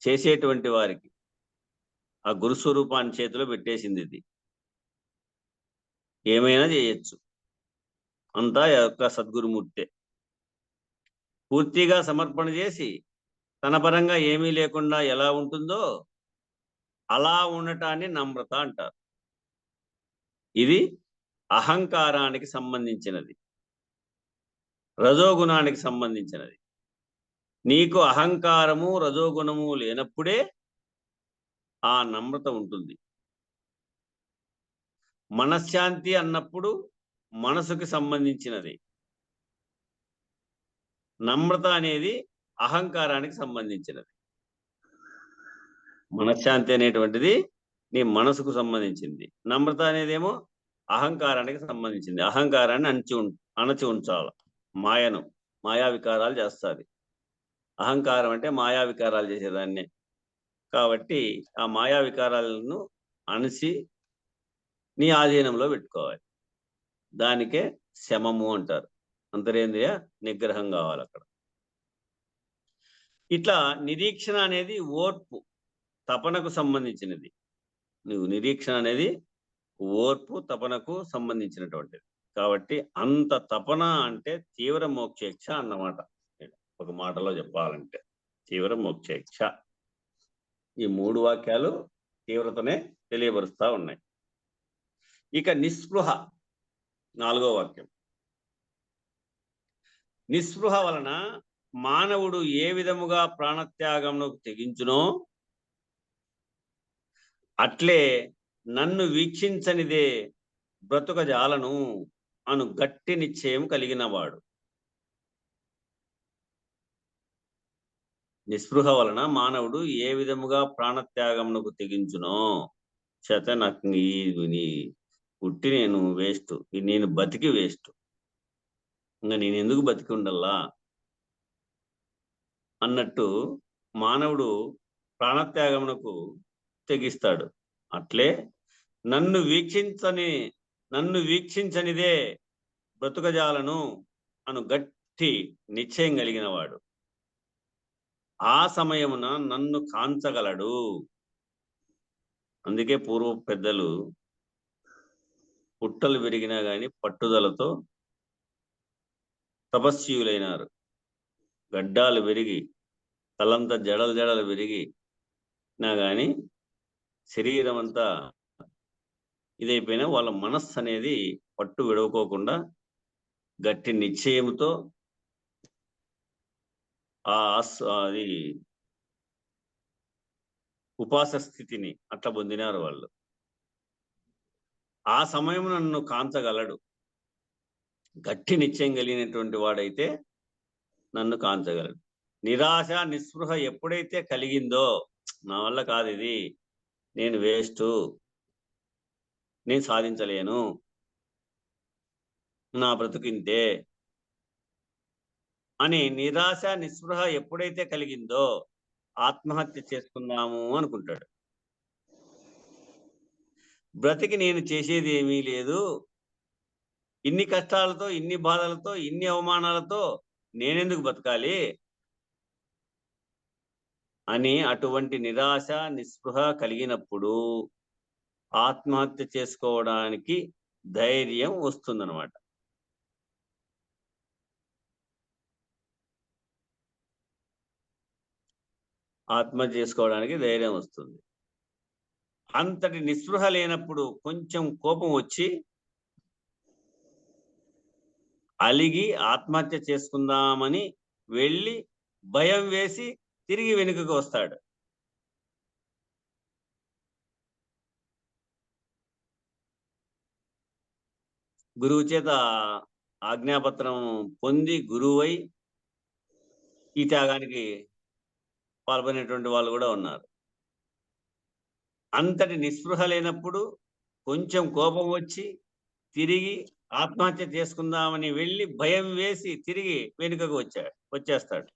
చేసేటువంటి వారికి ఆ గురుస్వరూపాన్ని చేతిలో పెట్టేసింది. ఇది ఏమైనా చేయొచ్చు, అంతా యొక్క సద్గురుమూర్తే. పూర్తిగా సమర్పణ చేసి తన పరంగా ఏమీ లేకుండా ఎలా ఉంటుందో అలా ఉండటాన్ని నమ్రత అంటారు. ఇది అహంకారానికి సంబంధించినది, రజోగుణానికి సంబంధించినది. నీకు అహంకారము రజోగుణము లేనప్పుడే ఆ నమ్రత ఉంటుంది. మనశ్శాంతి అన్నప్పుడు మనసుకి సంబంధించినది. నమ్రత అనేది అహంకారానికి సంబంధించినది. మనశ్శాంతి అనేటువంటిది నీ మనసుకు సంబంధించింది. నమ్రత అనేదేమో అహంకారానికి సంబంధించింది. అహంకారాన్ని అణచి ఉంచాల. మాయా వికారాలు చేస్తుంది. అహంకారం అంటే మాయా వికారాలు చేసేదాన్నే. కాబట్టి ఆ మాయా వికారాలను అణచి నీ ఆధీనంలో పెట్టుకోవాలి. దానికే శమము అంటారు. అంతరేంద్రియ నిగ్రహం కావాలి అక్కడ. ఇట్లా నిరీక్షణ అనేది ఓర్పు, తపనకు సంబంధించినది. నువ్వు నిరీక్షణ అనేది ఓర్పు, తపనకు సంబంధించినటువంటిది. కాబట్టి అంత తపన అంటే తీవ్ర మోక్షేచ్ఛ అన్నమాట. ఒక మాటలో చెప్పాలంటే తీవ్ర మోక్షేచ్ఛ. ఈ 3 వాక్యాలు తీవ్రతనే తెలియబరుస్తా ఉన్నాయి. ఇక నిస్పృహ 4వ వాక్యం. నిస్పృహ వలన మానవుడు ఏ విధముగా ప్రాణత్యాగమునకు తెగించునో అట్లే నన్ను వీక్షించనిదే బ్రతుకజాలను అను గట్టి నిశ్చయం కలిగినవాడు. నిస్పృహ వలన మానవుడు ఏ విధముగా ప్రాణత్యాగమునకు తెగించునో, చేత నాకు నీ పుట్టి నేను వేస్ట్, నేను బతికి వేస్ట్, ఇంకా నేను ఎందుకు బతికి ఉండల్లా అన్నట్టు మానవుడు ప్రాణత్యాగమునకు తెగిస్తాడు. అట్లే నన్ను వీక్షించనిదే బ్రతుకజాలను అను గట్టి నిశ్చయం కలిగిన వాడు ఆ సమయమున నన్ను కాంచగలడు. అందుకే పూర్వ పెద్దలు పుట్టలు పెరిగినా గాని పట్టుదలతో తపస్సులైనారు. గడ్డాలు పెరిగి తలంతా జడలు పెరిగి నా గాని శరీరం అంతా ఇదైపోయినా వాళ్ళ మనస్సు అనేది పట్టు విడవకోకుండా గట్టి నిశ్చయంతో అది ఉపాస స్థితిని అట్లా పొందినారు వాళ్ళు. ఆ సమయం నన్ను కాంచగలడు. గట్టి నిశ్చయం కలిగినటువంటి వాడైతే నన్ను కాంచగలడు. నిరాశ నిస్పృహ ఎప్పుడైతే కలిగిందో, నా వల్ల కాదు ఇది, నేను వేస్ట్, నేను సాధించలేను, నా బ్రతుకింతే అని నిరాశ నిస్పృహ ఎప్పుడైతే కలిగిందో ఆత్మహత్య చేసుకుందాము అనుకుంటాడు. బ్రతికి నేను చేసేది ఏమీ లేదు, ఇన్ని కష్టాలతో, ఇన్ని బాధలతో, ఇన్ని అవమానాలతో నేనెందుకు బతకాలి అని అటువంటి నిరాశ నిస్పృహ కలిగినప్పుడు ఆత్మహత్య చేసుకోవడానికి ధైర్యం వస్తుందన్నమాట. ఆత్మహత్య చేసుకోవడానికి ధైర్యం వస్తుంది. అంతటి నిస్పృహ లేనప్పుడు కొంచెం కోపం వచ్చి అలిగి ఆత్మహత్య చేసుకుందామని వెళ్ళి భయం వేసి తిరిగి వెనుకకు వస్తాడు. గురువు చేత ఆజ్ఞాపత్రం పొంది గురువై ఈ త్యాగానికి పాల్గొనేటువంటి వాళ్ళు కూడా ఉన్నారు. అంతటి నిస్పృహ లేనప్పుడు కొంచెం కోపం వచ్చి తిరిగి ఆత్మహత్య చేసుకుందామని వెళ్ళి భయం వేసి తిరిగి వెనుకకు వచ్చేస్తాడు.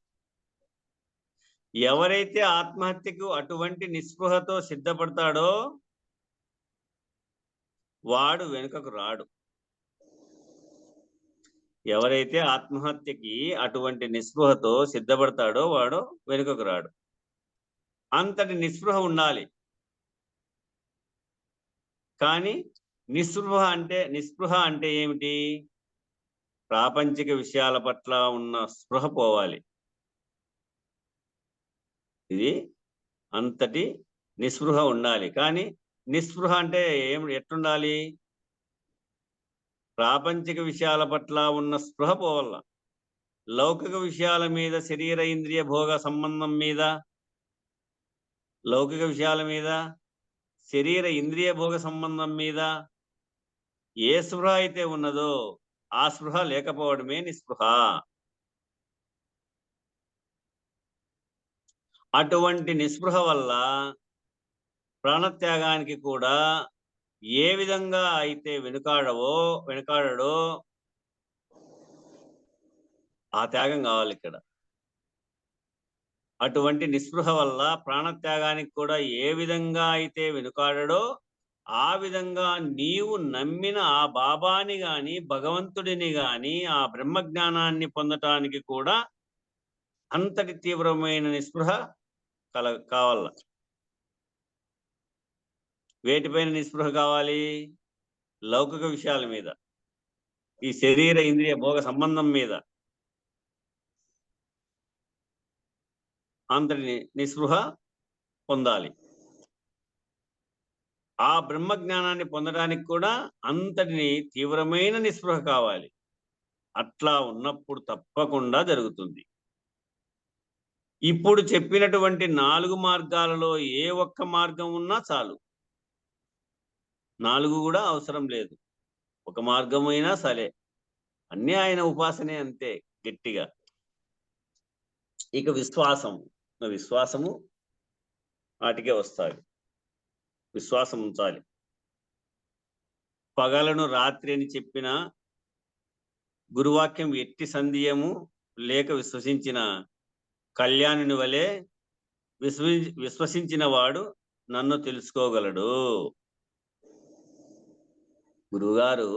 ఎవరైతే ఆత్మహత్యకు అటువంటి నిస్పృహతో సిద్ధపడతాడో వాడు వెనుకకు రాడు. ఎవరైతే ఆత్మహత్యకి అటువంటి నిస్పృహతో సిద్ధపడతాడో వాడు వెనుకకు రాడు. అంతటి నిస్పృహ ఉండాలి. కానీ నిస్పృహ అంటే ఏమిటి? ప్రాపంచిక విషయాల పట్ల ఉన్న స్పృహ పోవాలి. ఇది అంతటి నిస్పృహ ఉండాలి. కానీ నిస్పృహ అంటే ఎట్లుండాలి? ప్రాపంచిక విషయాల పట్ల ఉన్న స్పృహ పోవాల. లౌకిక విషయాల మీద, శరీర ఇంద్రియ భోగ సంబంధం మీద, లౌకిక విషయాల మీద, శరీర ఇంద్రియ భోగ సంబంధం మీద ఏ స్పృహ అయితే ఉన్నదో ఆ స్పృహ లేకపోవడమే నిస్పృహ. అటువంటి నిస్పృహ వల్ల ప్రాణత్యాగానికి కూడా ఏ విధంగా అయితే వెనుకాడడో ఆ త్యాగం కావాలి ఇక్కడ. అటువంటి నిస్పృహ వల్ల ప్రాణత్యాగానికి కూడా ఏ విధంగా అయితే వెనుకాడడో ఆ విధంగా నీవు నమ్మిన ఆ బాబాని గాని, భగవంతుడిని గాని, ఆ బ్రహ్మజ్ఞానాన్ని పొందటానికి కూడా అంతటి తీవ్రమైన నిస్పృహ కావాల. వేటిపైన నిస్పృహ కావాలి? లౌకిక విషయాల మీద, ఈ శరీర ఇంద్రియ భోగ సంబంధం మీద అంతటి నిస్పృహ పొందాలి. ఆ బ్రహ్మ జ్ఞానాన్ని పొందడానికి కూడా అంతటిని తీవ్రమైన నిస్పృహ కావాలి. అట్లా ఉన్నప్పుడు తప్పకుండా జరుగుతుంది. ఇప్పుడు చెప్పినటువంటి 4 మార్గాలలో ఏ ఒక్క మార్గం ఉన్నా చాలు. 4 కూడా అవసరం లేదు. ఒక మార్గమైనా సరే, అన్నీ ఆయన ఉపాసనే అంతే గట్టిగా. ఇక విశ్వాసము వాటికే వస్తాయి. విశ్వాసం ఉంచాలి. పగలను రాత్రి అని చెప్పిన గురువాక్యం ఎట్టి సందేహము లేక విశ్వసించిన కళ్యాణుని వలె విశ్వసించిన వాడు నన్ను తెలుసుకోగలడు. గురువుగారు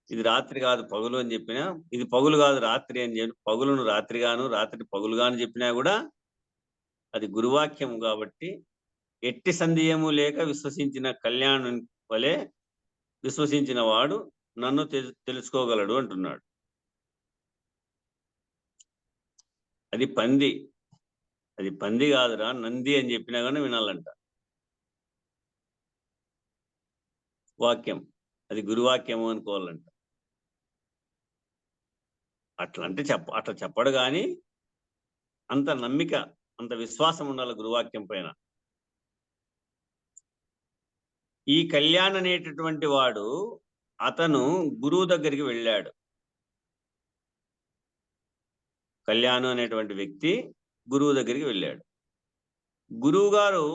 ఇది రాత్రి కాదు పగులు అని చెప్పినా, ఇది పగులు కాదు రాత్రి అని చెప్పి పగులును రాత్రిగాను, రాత్రి పగులుగాను చెప్పినా కూడా అది గురువాక్యం కాబట్టి ఎట్టి సందేహము లేక విశ్వసించిన కళ్యాణుని వలె విశ్వసించిన వాడు నన్ను తెలుసుకోగలడు అంటున్నాడు. అది పంది కాదురా, నంది అని చెప్పినా కానీ వినాలంట. వాక్యం అది గురువాక్యము అనుకోవాలంట. అట్లా చెప్పడు కానీ అంత నమ్మిక, అంత విశ్వాసం ఉండాలి గురువాక్యం పైన. ఈ కళ్యాణ్ అనేటటువంటి వాడు అతను గురువు దగ్గరికి వెళ్ళాడు. కళ్యాణ్ అనేటువంటి వ్యక్తి గురువు దగ్గరికి వెళ్ళాడు. గురువు గారు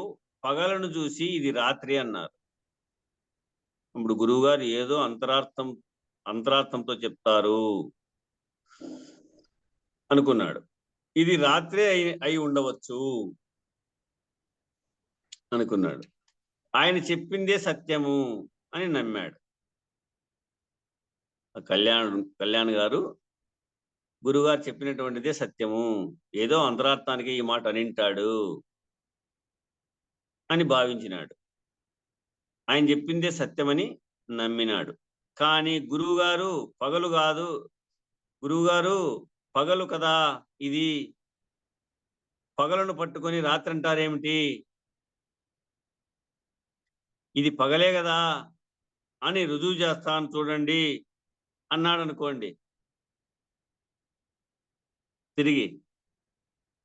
పగలను చూసి ఇది రాత్రి అన్నారు. ఇప్పుడు గురువు గారు ఏదో అంతరార్థంతో చెప్తారు అనుకున్నాడు. ఇది రాత్రే అయి ఉండవచ్చు అనుకున్నాడు. ఆయన చెప్పిందే సత్యము అని నమ్మాడు. కళ్యాణ్ గారు గురువుగారు చెప్పినటువంటిదే సత్యము, ఏదో అంతరార్థానికి ఈ మాట అనింటాడు అని భావించినాడు. ఆయన చెప్పిందే సత్యమని నమ్మినాడు. కానీ గురువుగారు పగలు కాదు, గురువుగారు పగలు కదా ఇది, పగలను పట్టుకొని రాత్రి అంటారేమిటి, ఇది పగలే కదా అని రుజువు చేస్తాను చూడండి అన్నాడు అనుకోండి. తిరిగి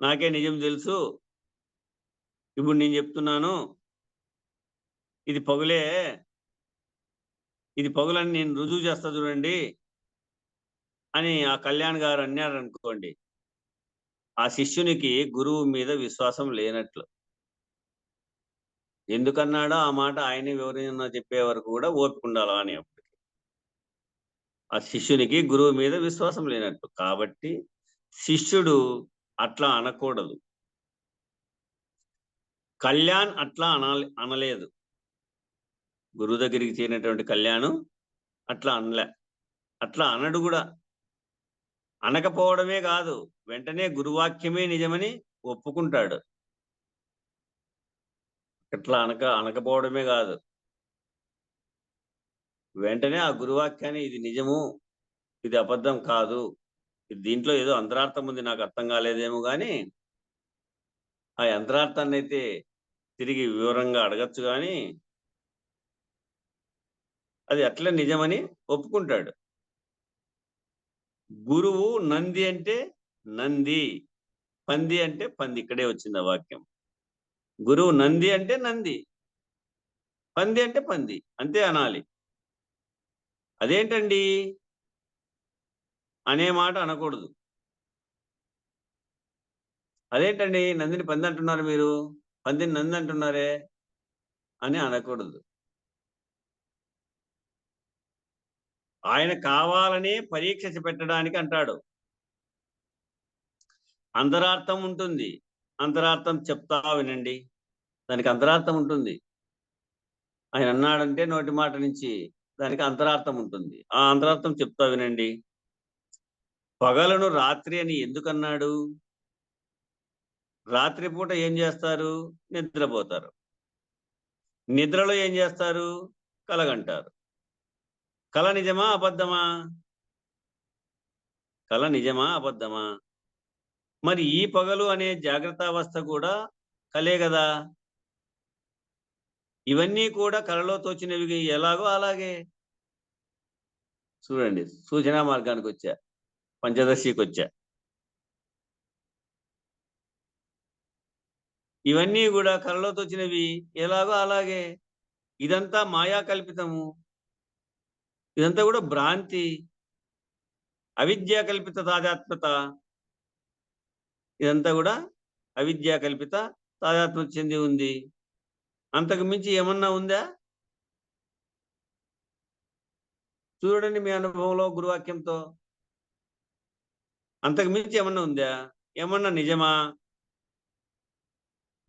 నాకే నిజం తెలుసు, ఇప్పుడు నేను చెప్తున్నాను ఇది పగులే, ఇది పగులని నేను రుజువు చేస్తా చూడండి అని ఆ కళ్యాణ్ గారు అన్నారు అనుకోండి, ఆ శిష్యునికి గురువు మీద విశ్వాసం లేనట్లు. ఎందుకన్నాడో ఆ మాట ఆయన వివరణ చెప్పే వరకు కూడా ఓపిక ఉండాలా అని. అప్పటికి ఆ శిష్యునికి గురువు మీద విశ్వాసం లేనట్లు. కాబట్టి శిష్యుడు అట్లా అనకూడదు. కళ్యాణ్ అట్లా అనలేదు. గురువు దగ్గరికి చేరినటువంటి కళ్యాణ్ అట్లా అనలే, అట్లా అనడు కూడా. అనకపోవడమే కాదు, వెంటనే గురువాక్యమే నిజమని ఒప్పుకుంటాడు. అట్లా అనకపోవడమే కాదు, వెంటనే ఆ గురువాక్యాన్ని ఇది నిజము, ఇది అబద్ధం కాదు, దీంట్లో ఏదో అంతరార్థం ఉంది, నాకు అర్థం కాలేదేమో కానీ ఆ అంతరార్థాన్ని అయితే తిరిగి వివరంగా అడగచ్చు కానీ అది అట్లా నిజమని ఒప్పుకుంటాడు. గురువు నంది అంటే నంది, పంది అంటే పంది. ఇక్కడే వచ్చింది ఆ వాక్యం. గురువు నంది అంటే నంది, పంది అంటే పంది, అంతే అనాలి. అదేంటండి అనే మాట అనకూడదు. అదేంటండి నందిని పంది అంటున్నారు మీరు, పందిని నంది అంటున్నారే అని అనకూడదు. ఆయన కావాలని పరీక్ష పెట్టడానికి అంటాడు. అంతరార్థం ఉంటుంది, అంతరార్థం చెప్తా వినండి, దానికి అంతరార్థం ఉంటుంది. ఆయన అన్నాడంటే నోటి మాట నుంచి దానికి అంతరార్థం ఉంటుంది, ఆ అంతరార్థం చెప్తా వినండి. పగలను రాత్రి అని ఎందుకన్నాడు? రాత్రిపూట ఏం చేస్తారు? నిద్రపోతారు. నిద్రలో ఏం చేస్తారు? కలగంటారు. కల నిజమా అబద్ధమా? కల నిజమా అబద్ధమా? మరి ఈ పగలు అనే జాగ్రత్త అవస్థ కూడా కలే కదా. ఇవన్నీ కూడా కలలో తోచినవి ఎలాగో అలాగే. చూడండి, సూచనా మార్గానికి వచ్చా, పంచదశికి వచ్చా. ఇవన్నీ కూడా కలలో తోచినవి ఎలాగో అలాగే. ఇదంతా మాయా కల్పితము, ఇదంతా కూడా భ్రాంతి, అవిద్యా కల్పిత తాదాత్మ్యత. ఇదంతా కూడా అవిద్యా కల్పిత తాదాత్మ్యత చెంది ఉంది. అంతకు మించి ఏమన్నా ఉందా? చూడండి మీ అనుభవంలో గురువాక్యంతో. అంతకు మించి ఏమన్నా ఉందా? ఏమన్నా నిజమా?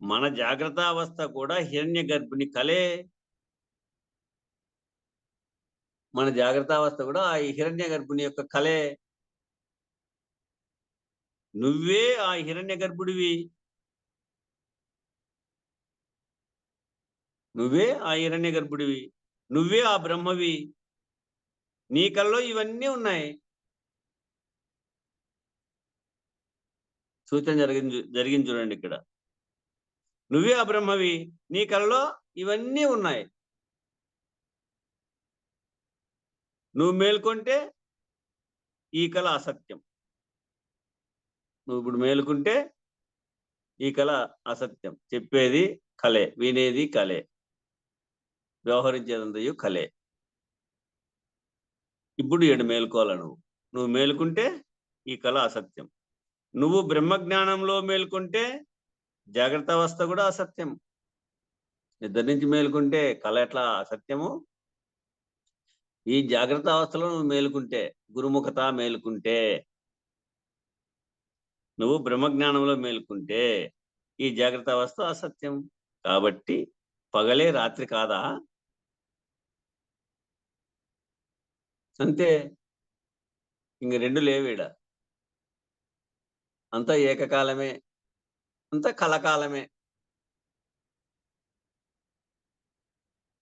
మన జాగ్రత్త అవస్థ కూడా హిరణ్య గర్భిణి కలే. మన జాగ్రత్త అవస్థ కూడా ఆ హిరణ్య గర్భిణి యొక్క కలే. నువ్వే ఆ హిరణ్య గర్భుడివి, నువ్వే ఆ హిరణ్య గర్భుడివి, నువ్వే ఆ బ్రహ్మవి. నీ కల్లో ఇవన్నీ ఉన్నాయి. సూచన జరిగింది చూడండి ఇక్కడ. నువ్వే ఆ బ్రహ్మవి, నీ కల్లో ఇవన్నీ ఉన్నాయి. నువ్వు మేల్కొంటే ఈ కళ అసత్యం. నువ్వు ఇప్పుడు మేలుకుంటే ఈ కళ అసత్యం. చెప్పేది కలే, వినేది కలే, వ్యవహరించేదంతయు కలే. ఇప్పుడు ఏడు మేలుకోవాల. నువ్వు మేలుకుంటే ఈ కళ అసత్యం. నువ్వు బ్రహ్మజ్ఞానంలో మేల్కొంటే జాగ్రత్త అవస్థ కూడా అసత్యం. నిద్ర నుంచి మేలుకుంటే కళ ఎట్లా అసత్యము? ఈ జాగ్రత్త అవస్థలో నువ్వు మేలుకుంటే, గురుముఖత మేలుకుంటే, నువ్వు బ్రహ్మజ్ఞానంలో మేలుకుంటే ఈ జాగ్రత్త అవస్థ అసత్యం. కాబట్టి పగలే రాత్రి కాదా? అంతే, ఇంక రెండు లేవీడ. అంతా ఏకకాలమే, అంతా కలకాలమే.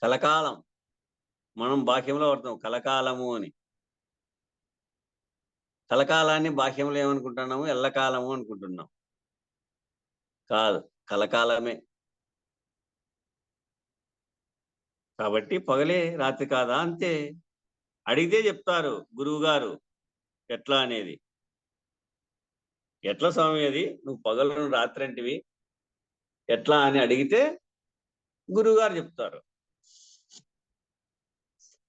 కలకాలం. మనం బాహ్యంలో వాడతాం కలకాలము అని. కలకాలాన్ని బాహ్యంలో ఏమనుకుంటున్నాము? ఎల్లకాలము అనుకుంటున్నాం. కాదు, కలకాలమే. కాబట్టి పగలే రాత్రి కాదా? అంతే. అడిగితే చెప్తారు గురువు గారు ఎట్లా అనేది. ఎట్లా స్వామి అది, నువ్వు పగలు రాత్రి అంటివి ఎట్లా అని అడిగితే గురువు గారు చెప్తారు.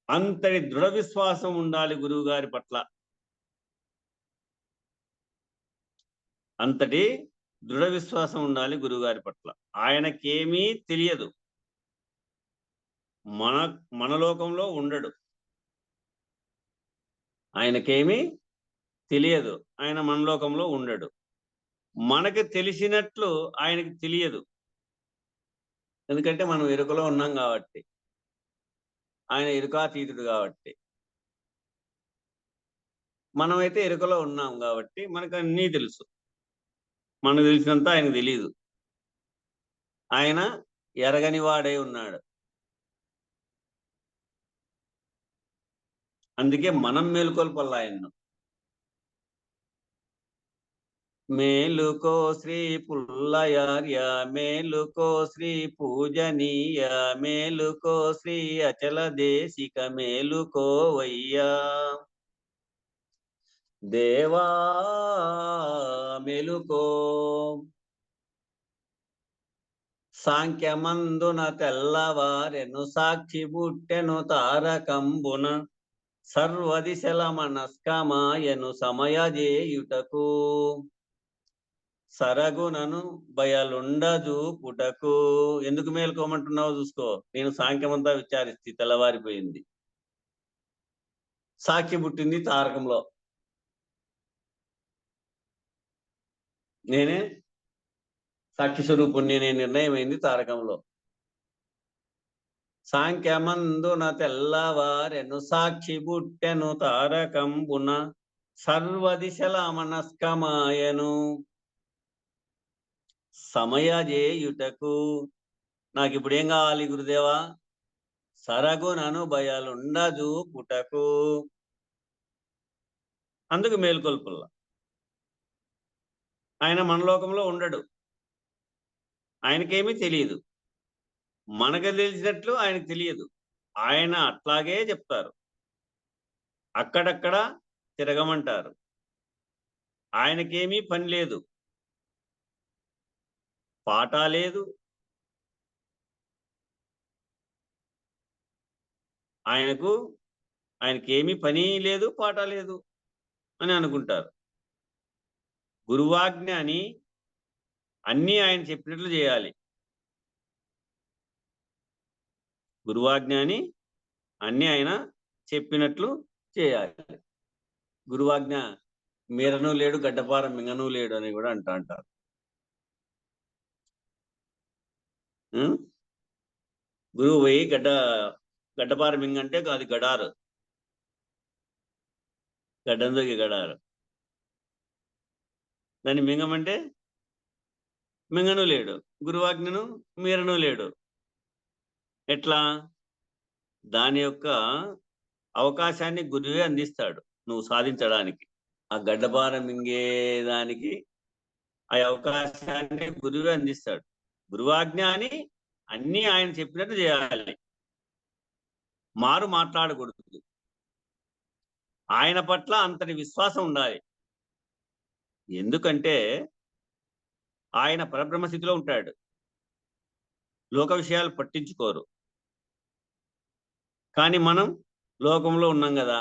అంతటి దృఢ విశ్వాసం ఉండాలి గురువు గారి పట్ల. అంతటి దృఢ విశ్వాసం ఉండాలి గురువు గారి పట్ల. ఆయనకేమీ తెలియదు, మన లోకంలో ఉండడు. ఆయనకేమీ తెలియదు, ఆయన మన లోకంలో ఉండడు. మనకి తెలిసినట్లు ఆయనకి తెలియదు, ఎందుకంటే మనం ఎరుకలో ఉన్నాం కాబట్టి. ఆయన ఎరుకాతీతుడు కాబట్టి. మనమైతే ఎరుకలో ఉన్నాం కాబట్టి మనకు అన్నీ తెలుసు. మనకు తెలిసినంత ఆయనకు తెలియదు. ఆయన ఎరగని వాడై ఉన్నాడు. అందుకే మనం మేలుకొల్పాలి ఆయన్ను. మేలుకో శ్రీ పుల్లయార్య, మేలుకో శ్రీ పూజనీయ, మేలుకో శ్రీ అచల దేశిక, మేలుకోవయ్యా దేవా మేలుకో. సాంఖ్యమందున తెల్లవారెను, సాక్షి బుట్టెను తారకంబున, సర్వదిశల మనస్కమాయను సమయజేయుటకు, సరగునను బయలుండజూపుటకు. ఎందుకు మేలుకోమంటున్నావు చూసుకో. నేను సాంఖ్యమంతా విచారిస్తే తెల్లవారిపోయింది. సాక్షి పుట్టింది తారకంలో, నేనే సాక్షి స్వరూపుణ్ణి, నేను నిర్ణయమైంది తారకంలో. సాంఖ్యమందున తెల్లవారెను, సాక్షి బుట్టెను తారకంబున, సర్వదిశల మనస్కమాయను సమయజేయుటకు. నాకు ఇప్పుడు ఏం కావాలి గురుదేవా? సరగునను బయలుండజూపుటకు. అందుకు మేల్కొల్పుల్లా. ఆయన మన లోకంలో ఉండడు, ఆయనకేమీ తెలియదు. మనకు తెలిసినట్లు ఆయనకు తెలియదు. ఆయన అట్లాగే చెప్తారు, అక్కడక్కడ తిరగమంటారు. ఆయనకేమీ పని లేదు, పాట లేదు, ఆయనకేమీ పని లేదు, పాట లేదు అని అనుకుంటారు. గురువాజ్ఞ అని అన్నీ ఆయన చెప్పినట్లు చేయాలి. గురువాజ్ఞ అని అన్నీ ఆయన చెప్పినట్లు చేయాలి. గురువాజ్ఞ మీరను లేడు, గడ్డపార మింగను లేడు అని కూడా అంటారు. గురువు పోయి గడ్డపార మింగంటే అది గడారు, గడ్డందోకి గడారు. దాన్ని మింగమంటే మింగను లేడు, గురువాజ్ఞను మీరను లేడు. ఎట్లా? దాని యొక్క అవకాశాన్ని గురువే అందిస్తాడు నువ్వు సాధించడానికి. ఆ గడ్డపార మింగేదానికి ఆ అవకాశాన్ని గురువే అందిస్తాడు. గురువాజ్ఞ అని అన్నీ ఆయన చెప్పినట్టు చేయాలి, మారు మాట్లాడకూడదు. ఆయన పట్ల అంతటి విశ్వాసం ఉండాలి. ఎందుకంటే ఆయన పరబ్రహ్మ స్థితిలో ఉంటాడు, లోక విషయాలు పట్టించుకోరు. కానీ మనం లోకంలో ఉన్నాం కదా,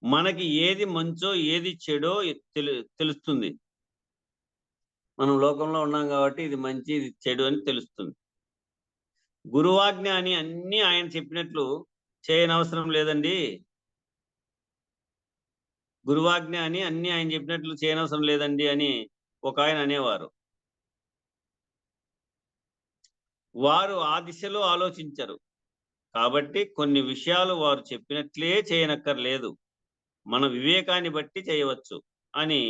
మనకి ఏది మంచో ఏది చెడో తెలుస్తుంది. మనం లోకంలో ఉన్నాం కాబట్టి ఇది మంచి ఇది చెడు అని తెలుస్తుంది. గురువాజ్ఞ అని అన్నీ ఆయన చెప్పినట్లు చేయనవసరం లేదండి. గురువాజ్ఞ అని అన్నీ ఆయన చెప్పినట్లు చేయనవసరం లేదండి అని ఒక ఆయన అనేవారు. వారు ఆ దిశలో ఆలోచించరు కాబట్టి కొన్ని విషయాలు వారు చెప్పినట్లే చేయనక్కర్లేదు, మన వివేకాన్ని బట్టి చేయవచ్చు అని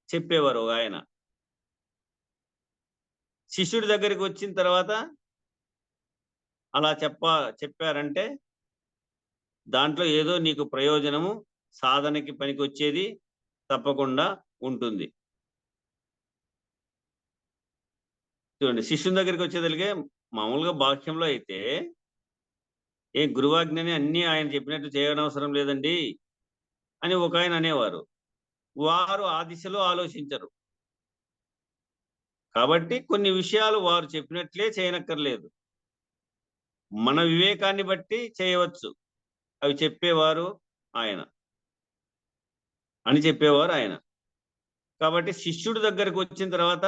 చెప్పేవారు ఒక ఆయన. శిష్యుడి దగ్గరికి వచ్చిన తర్వాత అలా చెప్పారంటే దాంట్లో ఏదో నీకు ప్రయోజనము సాధనకి పనికి వచ్చేది తప్పకుండా ఉంటుంది. చూడండి, శిష్యుని దగ్గరికి వచ్చేదలిగే మామూలుగా వాక్యంలో అయితే గురువాజ్ఞని అన్ని ఆయన చెప్పినట్టు చేయనవసరం లేదండి అని ఒక ఆయన అనేవారు. వారు ఆ దిశలో ఆలోచించరు కాబట్టి కొన్ని విషయాలు వారు చెప్పినట్లే చేయనక్కర్లేదు, మన వివేకాన్ని బట్టి చేయవచ్చు. అవి చెప్పేవారు ఆయన అని చెప్పేవారు ఆయన. కాబట్టి శిష్యుడి దగ్గరకు వచ్చిన తర్వాత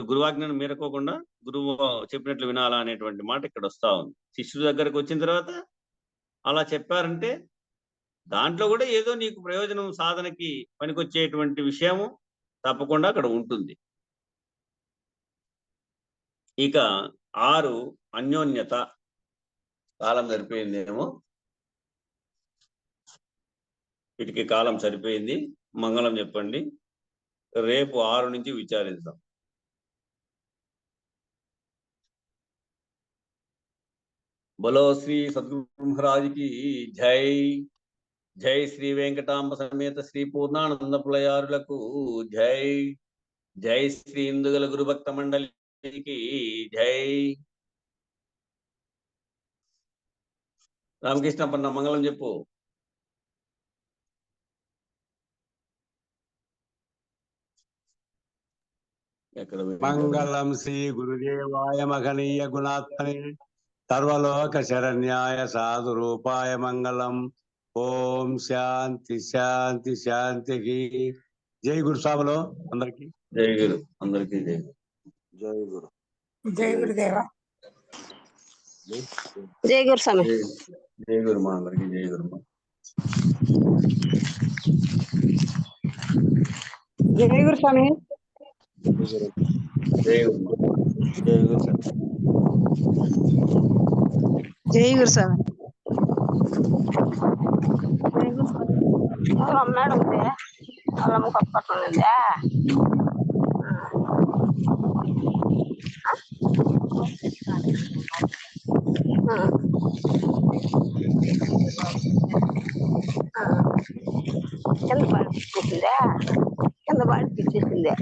గురువాజ్ఞను మీరకోకుండా గురువు చెప్పినట్లు వినాలా అనేటువంటి మాట ఇక్కడ వస్తా ఉంది. శిష్యుడి దగ్గరకు వచ్చిన తర్వాత అలా చెప్పారంటే దాంట్లో కూడా ఏదో నీకు ప్రయోజనం సాధనకి పనికొచ్చేటువంటి విషయము తప్పకుండా అక్కడ ఉంటుంది. ఇక 6 అన్యోన్యత. కాలం సరిపోయిందేమో, వీటికి కాలం సరిపోయింది. మంగళం చెప్పండి, రేపు 6 నుంచి విచారిద్దాం. బలో శ్రీ సద్గురు మహారాజ్కి జై. జై శ్రీ వెంకటాంబ సమేత శ్రీ పూర్ణానంద పులయారులకు జై. జై శ్రీ ఇందుగల గురుభక్త మండలికి జై. రామకృష్ణ పన్న మంగళం చెప్పు. ఎక్కడ
మంగళం శ్రీ గురుదేవాయ మహనీయ గుణాత్మనే సర్వలోక శరణ్యాయ సాధు రూపాయ మంగళం. ఓం శాంతి శాంతి శాంతికి. జై గురు సాబలో అందరికి
జై గురు. అందరికీ జై గురు.
జై గురు.
జై గురుదేవ.
జై గురు స్వామి.
జై గురు మా అందరికి జై గురు మా.
జై గురు స్వామి.
జై గురు మా.
జై గురు.
జై గురు స్వామి. అన్నాడు ఉంటే అల్లమ్మ కొప్పట్లుందా. కింద పాడిపించేసిందా, కింద పాడిపించేసిందే.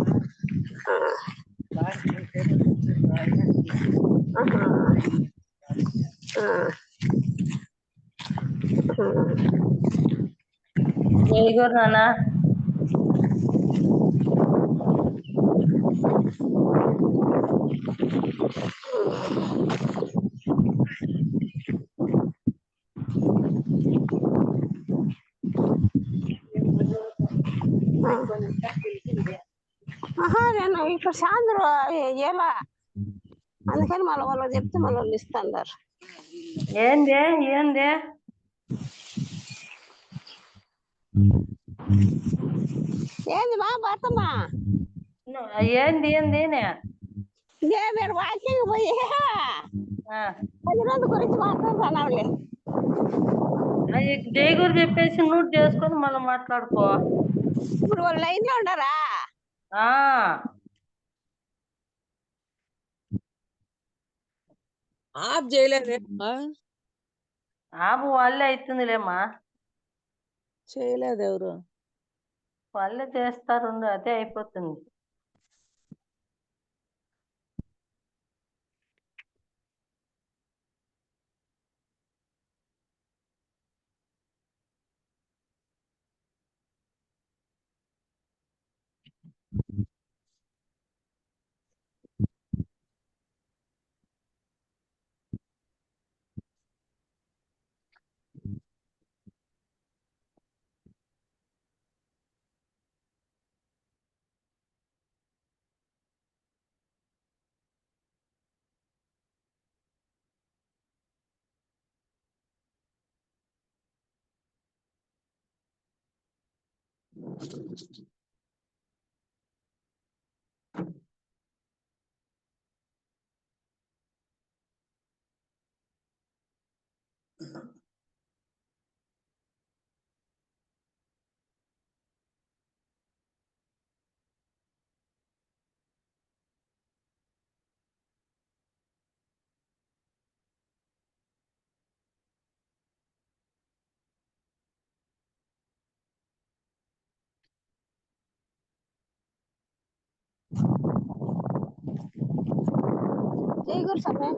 జై గురు నాన్న.
నేను ఇక్కడ సాయంత్రం ఎలా అందుకని మళ్ళీ వాళ్ళు చెప్తే మళ్ళీ వాళ్ళు ఇస్తారు.
ఏంది ఏంది
ఏంది మా భర్తమ్మా,
ఏంది ఏంది
ఇదే మీరు వాకింగ్ పోయి 10 రోజుల గురించి మాట్లాడుతున్నాంలే.
జై గురు చెప్పేసి నోట్ చేసుకొని మళ్ళీ మాట్లాడుకో.
ఇప్పుడు వాళ్ళు లైన్ లో ఉండరా?
ఆఫ్ చేయలేదేమ్మా?
ఆపు వాళ్ళే అవుతుందిలేమ్మా.
చేయలేదు ఎవరు.
వాళ్ళే చేస్తారు, అదే అయిపోతుంది.
చేయకూడదు స్వామి.